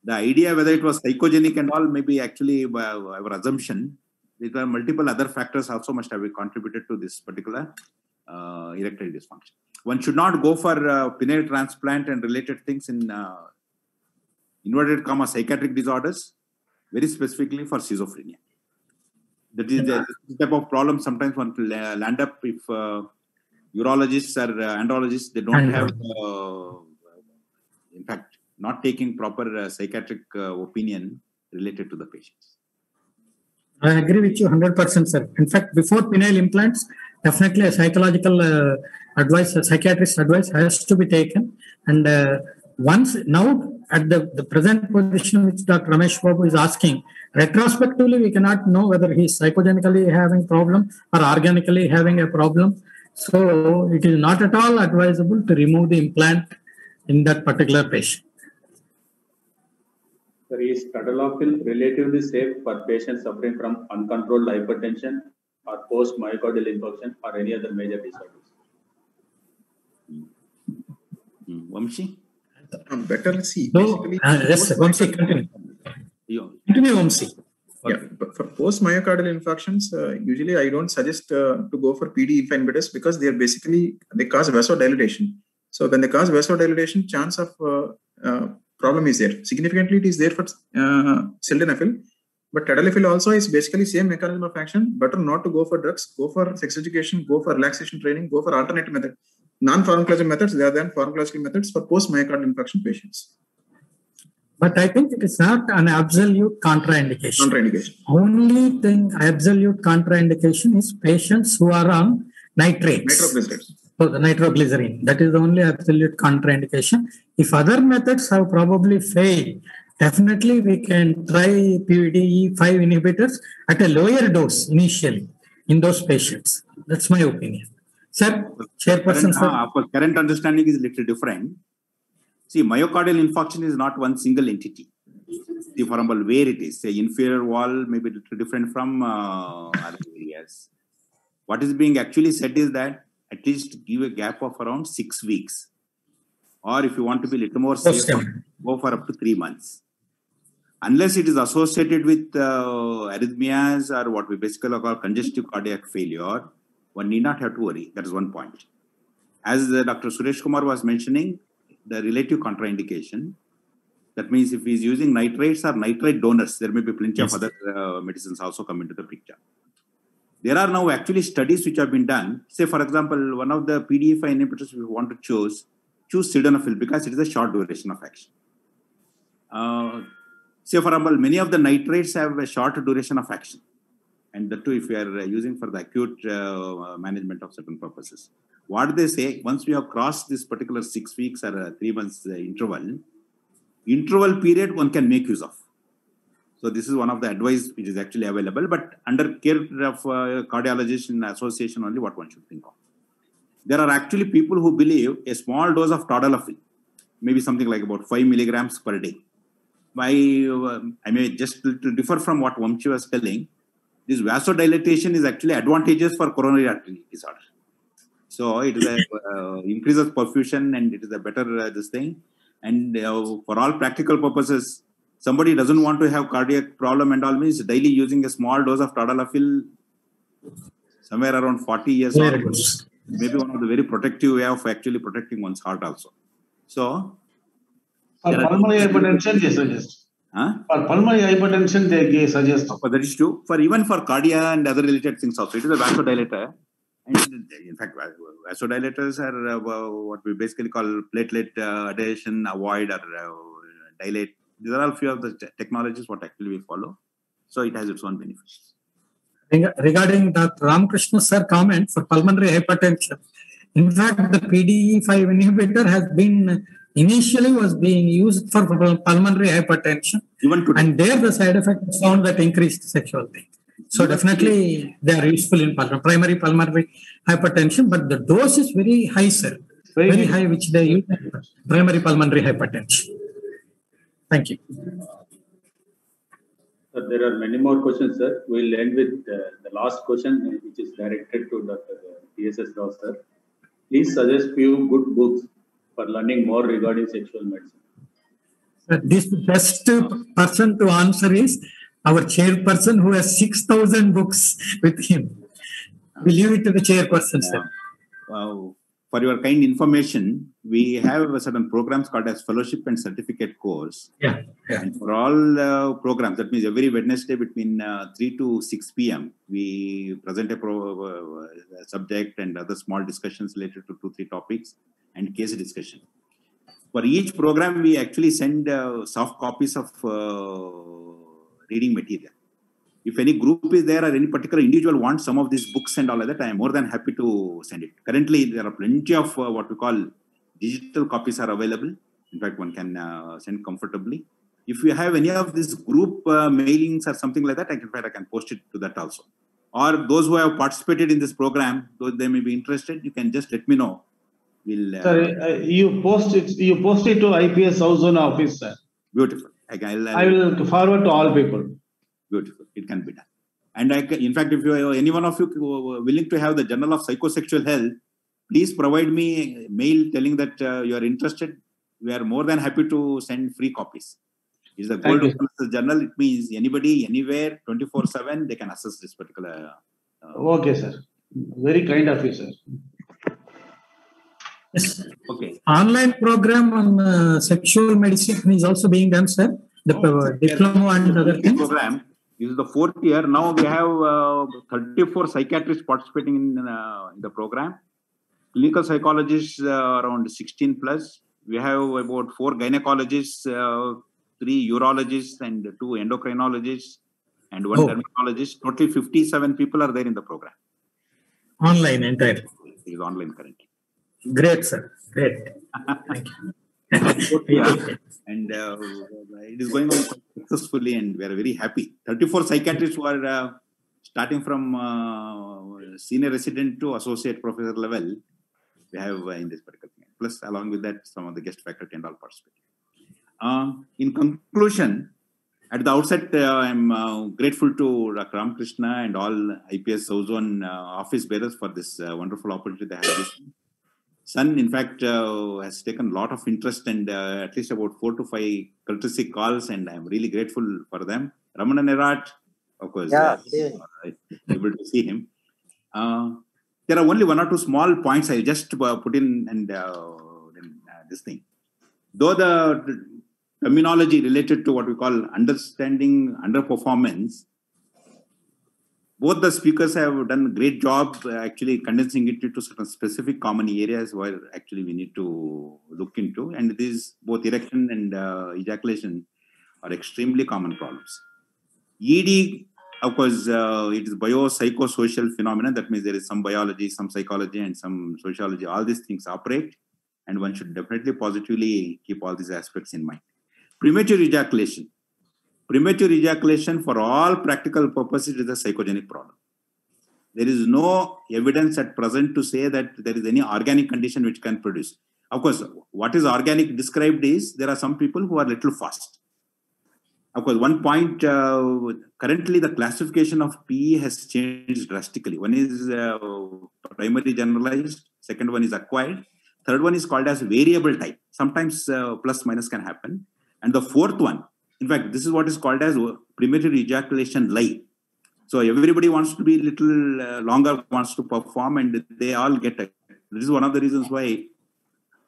The idea whether it was psychogenic and all, maybe actually our assumption, there are multiple other factors also must have contributed to this particular erectile dysfunction. One should not go for penile transplant and related things in inverted comma psychiatric disorders, very specifically for schizophrenia. That is the type of problem sometimes one will land up if urologists or andrologists, they don't have, in fact, not taking proper psychiatric opinion related to the patients. I agree with you 100%, sir. In fact, before penile implants, definitely a psychological advice, a psychiatrist advice has to be taken. And once now at the present position which Dr. Ramesh Babu is asking, retrospectively we cannot know whether he is psychogenically having problem or organically having a problem. So it is not at all advisable to remove the implant in that particular patient. Sir, is tadalafil relatively safe for patients suffering from uncontrolled hypertension or post myocardial infarction or any other major disorders? Vamshi? Better see. So, Basically, yes, Vamsi, continue. Continue, Vamsi. Yeah, but for post-myocardial infarctions, usually I don't suggest to go for PDE5 inhibitors because they cause vasodilation. So when they cause vasodilation, chance of problem is there. Significantly, it is there for sildenafil, but tadalafil also is basically same mechanism of action. Better not to go for drugs, go for sex education, go for relaxation training, go for alternative method, non-pharmacological methods rather than pharmacological methods for post-myocardial infarction patients. But I think it is not an absolute contraindication. Contraindication. Only thing absolute contraindication is patients who are on nitrates. Nitroglycerides. So the nitroglycerin, that is the only absolute contraindication. If other methods have probably failed, definitely we can try PDE5 inhibitors at a lower dose initially in those patients. That's my opinion. Sir, Chairperson, sir. Our current understanding is a little different. See, myocardial infarction is not one single entity. See, for example, where it is, say, inferior wall may be a little different from other areas. What is being actually said is that at least give a gap of around 6 weeks. Or if you want to be a little more safe, go for up to 3 months. Unless it is associated with arrhythmias or what we basically call congestive cardiac failure, one need not have to worry. That is one point. As Dr. Suresh Kumar was mentioning, the relative contraindication. That means if he is using nitrates or nitrate donors, there may be plenty of other medicines also come into the picture. There are now actually studies which have been done. Say, for example, one of the PDE5 inhibitors we want to choose sildenafil because it is a short duration of action. Say, for example, many of the nitrates have a short duration of action. And that too, if we are using for the acute management of certain purposes. What they say, once we have crossed this particular 6 weeks or 3 months interval period one can make use of. So this is one of the advice which is actually available, but under care of cardiologist and association only what one should think of. There are actually people who believe a small dose of tadalafil, maybe something like about 5 milligrams per day. I may just to differ from what Vamshi was telling, this vasodilatation is actually advantageous for coronary artery disorder. So it is increases perfusion and it is a better this thing. And for all practical purposes, somebody doesn't want to have cardiac problem and all means daily using a small dose of tadalafil somewhere around 40 years old, maybe one of the very protective way of actually protecting one's heart also. So for pulmonary hypertension, they suggest. For pulmonary hypertension, they suggest. That is true. Even for cardia and other related things also, it is a vasodilator. And in fact, vasodilators are what we basically call platelet adhesion, avoid or dilate. These are all few of the technologies what actually we follow. So it has its own benefits. Regarding Dr. Ramakrishna sir comment for pulmonary hypertension, in fact, the PDE5 inhibitor has been initially was being used for pulmonary hypertension. Even today. And there the side effect is found that increased sexuality. So definitely they are useful in primary pulmonary hypertension, but the dose is very high, sir. Very high, which they use in primary pulmonary hypertension. Thank you. Sir, there are many more questions, sir. We'll end with the last question, which is directed to Dr. T.S.S. Rao, sir. Please suggest few good books for learning more regarding sexual medicine. This best person to answer is our chairperson who has 6,000 books with him. We'll leave it to the chairperson, sir. For your kind information, we have certain programs called as fellowship and certificate course. Yeah. And for all programs, that means every Wednesday between 3 to 6 p.m., we present a subject and other small discussions related to 2-3 topics and case discussion. For each program, we actually send soft copies of reading material. If any group is there or any particular individual wants some of these books and all of that, I am more than happy to send it. Currently, there are plenty of what we call digital copies are available. In fact, one can send comfortably. If you have any of these group mailings or something like that, I can post it to that also. Or those who have participated in this program, though they may be interested, you can just let me know. We'll. Sir, you post it to IPS South Zone office, sir. Beautiful. I will forward to all people. Beautiful. It can be done. And in fact, if you any one of you willing to have the Journal of Psychosexual Health, please provide me a mail telling that you are interested. We are more than happy to send free copies. It's the gold of the journal. It means anybody, anywhere, 24/7, they can access this particular. Okay, sir. Very kind of you, sir. Yes. Okay. Online program on sexual medicine is also being done, sir. The diploma and other things. Program. This is the 4th year. Now we have 34 psychiatrists participating in the program. Clinical psychologists around 16 plus. We have about 4 gynecologists, 3 urologists, and 2 endocrinologists, and 1 dermatologist. Totally 57 people are there in the program. Online entirely. It is online currently. Great, sir. Great. Thank you. And it is going on quite successfully, and we are very happy. 34 psychiatrists who are starting from senior resident to associate professor level. We have in this particular thing. Plus, along with that, some of the guest faculty and all participate. In conclusion, at the outset, I'm grateful to Dr. Ramakrishna and all IPS South Zone office bearers for this wonderful opportunity they have. Sun, in fact, has taken a lot of interest and at least about 4 to 5 courtesy calls, and I'm really grateful for them. Ramana Nerat, of course, able to see him. There are only 1 or 2 small points I just put in, and this thing. Though the terminology related to what we call understanding underperformance, both the speakers have done a great job actually condensing it into certain specific common areas where actually we need to look into. And these both erection and ejaculation are extremely common problems. ED, of course, it is biopsychosocial phenomenon. That means there is some biology, some psychology, and some sociology. All these things operate, and one should definitely positively keep all these aspects in mind. Premature ejaculation. Premature ejaculation, for all practical purposes, is a psychogenic problem. There is no evidence at present to say that there is any organic condition which can produce. Of course, what is organic described is there are some people who are little fast. Of course, one point, currently the classification of PE has changed drastically. One is primary generalized, second one is acquired, third one is called as variable type. Sometimes plus minus can happen. And the fourth one, in fact, this is what is called as premature ejaculation lie. So everybody wants to be little longer, wants to perform, and they all get it. This is one of the reasons why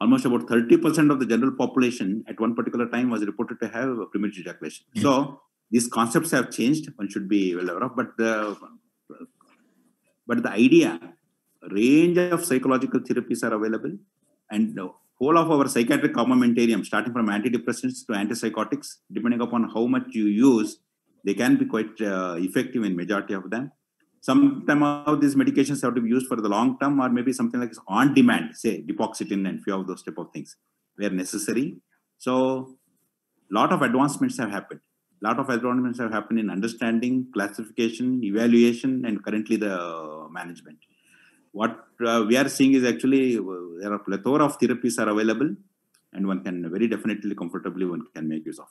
almost about 30% of the general population at one particular time was reported to have premature ejaculation. So these concepts have changed. One should be well aware of. But the idea, range of psychological therapies are available, and the whole of our psychiatric armamentarium, starting from antidepressants to antipsychotics, depending upon how much you use, they can be quite effective in majority of them. Some of these medications have to be used for the long term, or maybe something like on demand, say duloxetine and few of those type of things where necessary. So a lot of advancements have happened. A lot of advancements have happened in understanding, classification, evaluation, and currently the management. What we are seeing is actually there are a plethora of therapies are available, and one can very definitely, comfortably, one can make use of.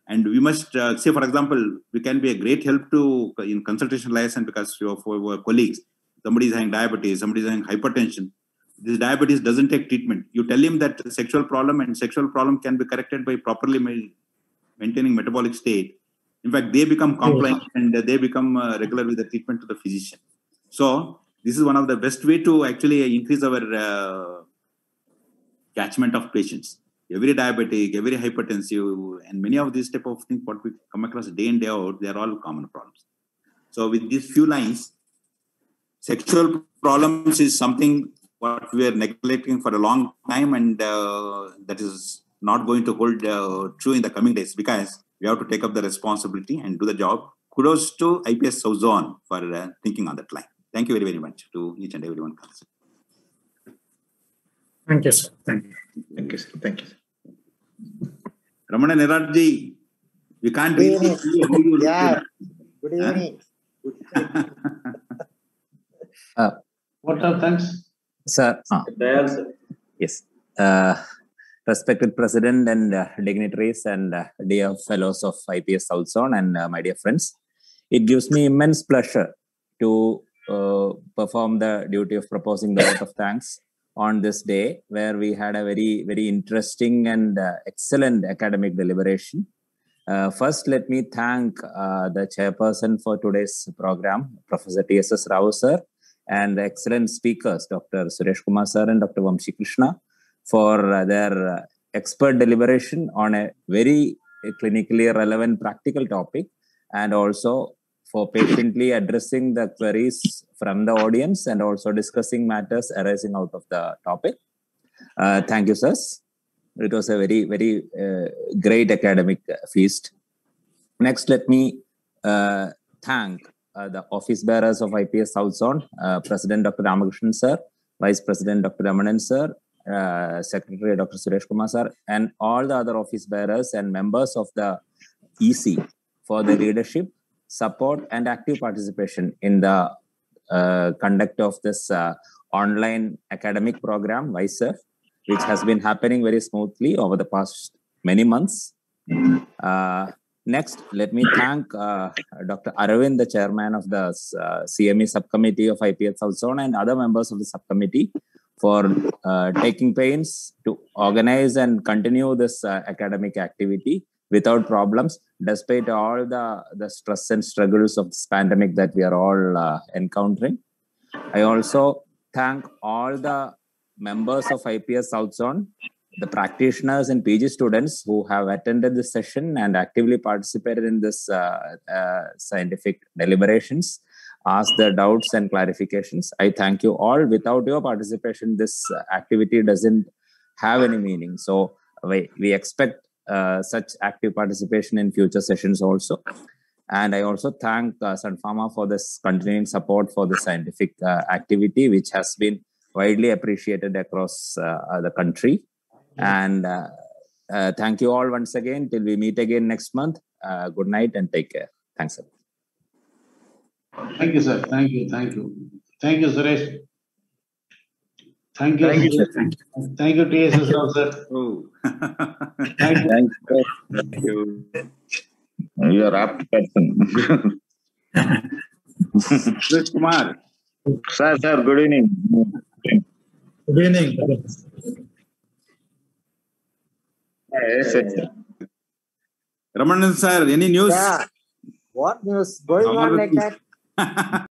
And we must say, for example, we can be a great help to in consultation liaison, because for our colleagues, somebody is having diabetes, somebody is having hypertension. This diabetes doesn't take treatment. You tell him that sexual problem can be corrected by properly maintaining metabolic state. In fact, they become compliant and they become regular with the treatment to the physician. So this is one of the best way to actually increase our catchment of patients. Every diabetic, every hypertensive, and many of these type of things, what we come across day in, day out, they are all common problems. So with these few lines, sexual problems is something what we are neglecting for a long time, and that is not going to hold true in the coming days, because we have to take up the responsibility and do the job. Kudos to IPS South Zone for thinking on that line. Thank you very, very much to each and everyone. Thank you, sir. Thank you. Thank you, sir. Thank you. Ramana Nirarji, we can't really see how you Yeah. Good evening. What are thanks? Sir, yes. Respected President and dignitaries and dear fellows of IPS South Zone and my dear friends, it gives me immense pleasure to perform the duty of proposing the vote of thanks on this day, where we had a very, very interesting and excellent academic deliberation. First, let me thank the chairperson for today's program, Professor T.S.S. Rao sir, and the excellent speakers, Dr. Suresh Kumar sir and Dr. Vamshi Krishna, for their expert deliberation on a very clinically relevant practical topic, and also for patiently addressing the queries from the audience and also discussing matters arising out of the topic. Thank you, sirs. It was a very, very great academic feast. Next, let me thank the office bearers of IPS South Zone, President Dr. Ramakrishnan sir, Vice President Dr. Ramanan sir, Secretary Dr. Suresh Kumar sir, and all the other office bearers and members of the EC for the leadership, support, and active participation in the conduct of this online academic program, WISER, which has been happening very smoothly over the past many months. Next, let me thank Dr. Aravind, the chairman of the CME subcommittee of IPS South Zone, and other members of the subcommittee for taking pains to organize and continue this academic activity without problems, despite all the stress and struggles of this pandemic that we are all encountering. I also thank all the members of IPS South Zone, the practitioners and PG students who have attended this session and actively participated in this scientific deliberations, asked their doubts and clarifications. I thank you all. Without your participation, this activity doesn't have any meaning. So we expect such active participation in future sessions also. And I also thank Sun Pharma for this continuing support for the scientific activity, which has been widely appreciated across the country. And thank you all once again. Till we meet again next month. Good night and take care. Thanks, sir. Thank you, sir. Thank you. Thank you. Thank you, Suresh. Thank you. Thank you, sir. Thank you, TSS Rao, sir. Oh. Thank you. Thank you. You are apt person. Suresh Kumar. Sir, good evening. Good evening. Yes, sir. Ramanan sir, any news? Yeah. What news going on like that?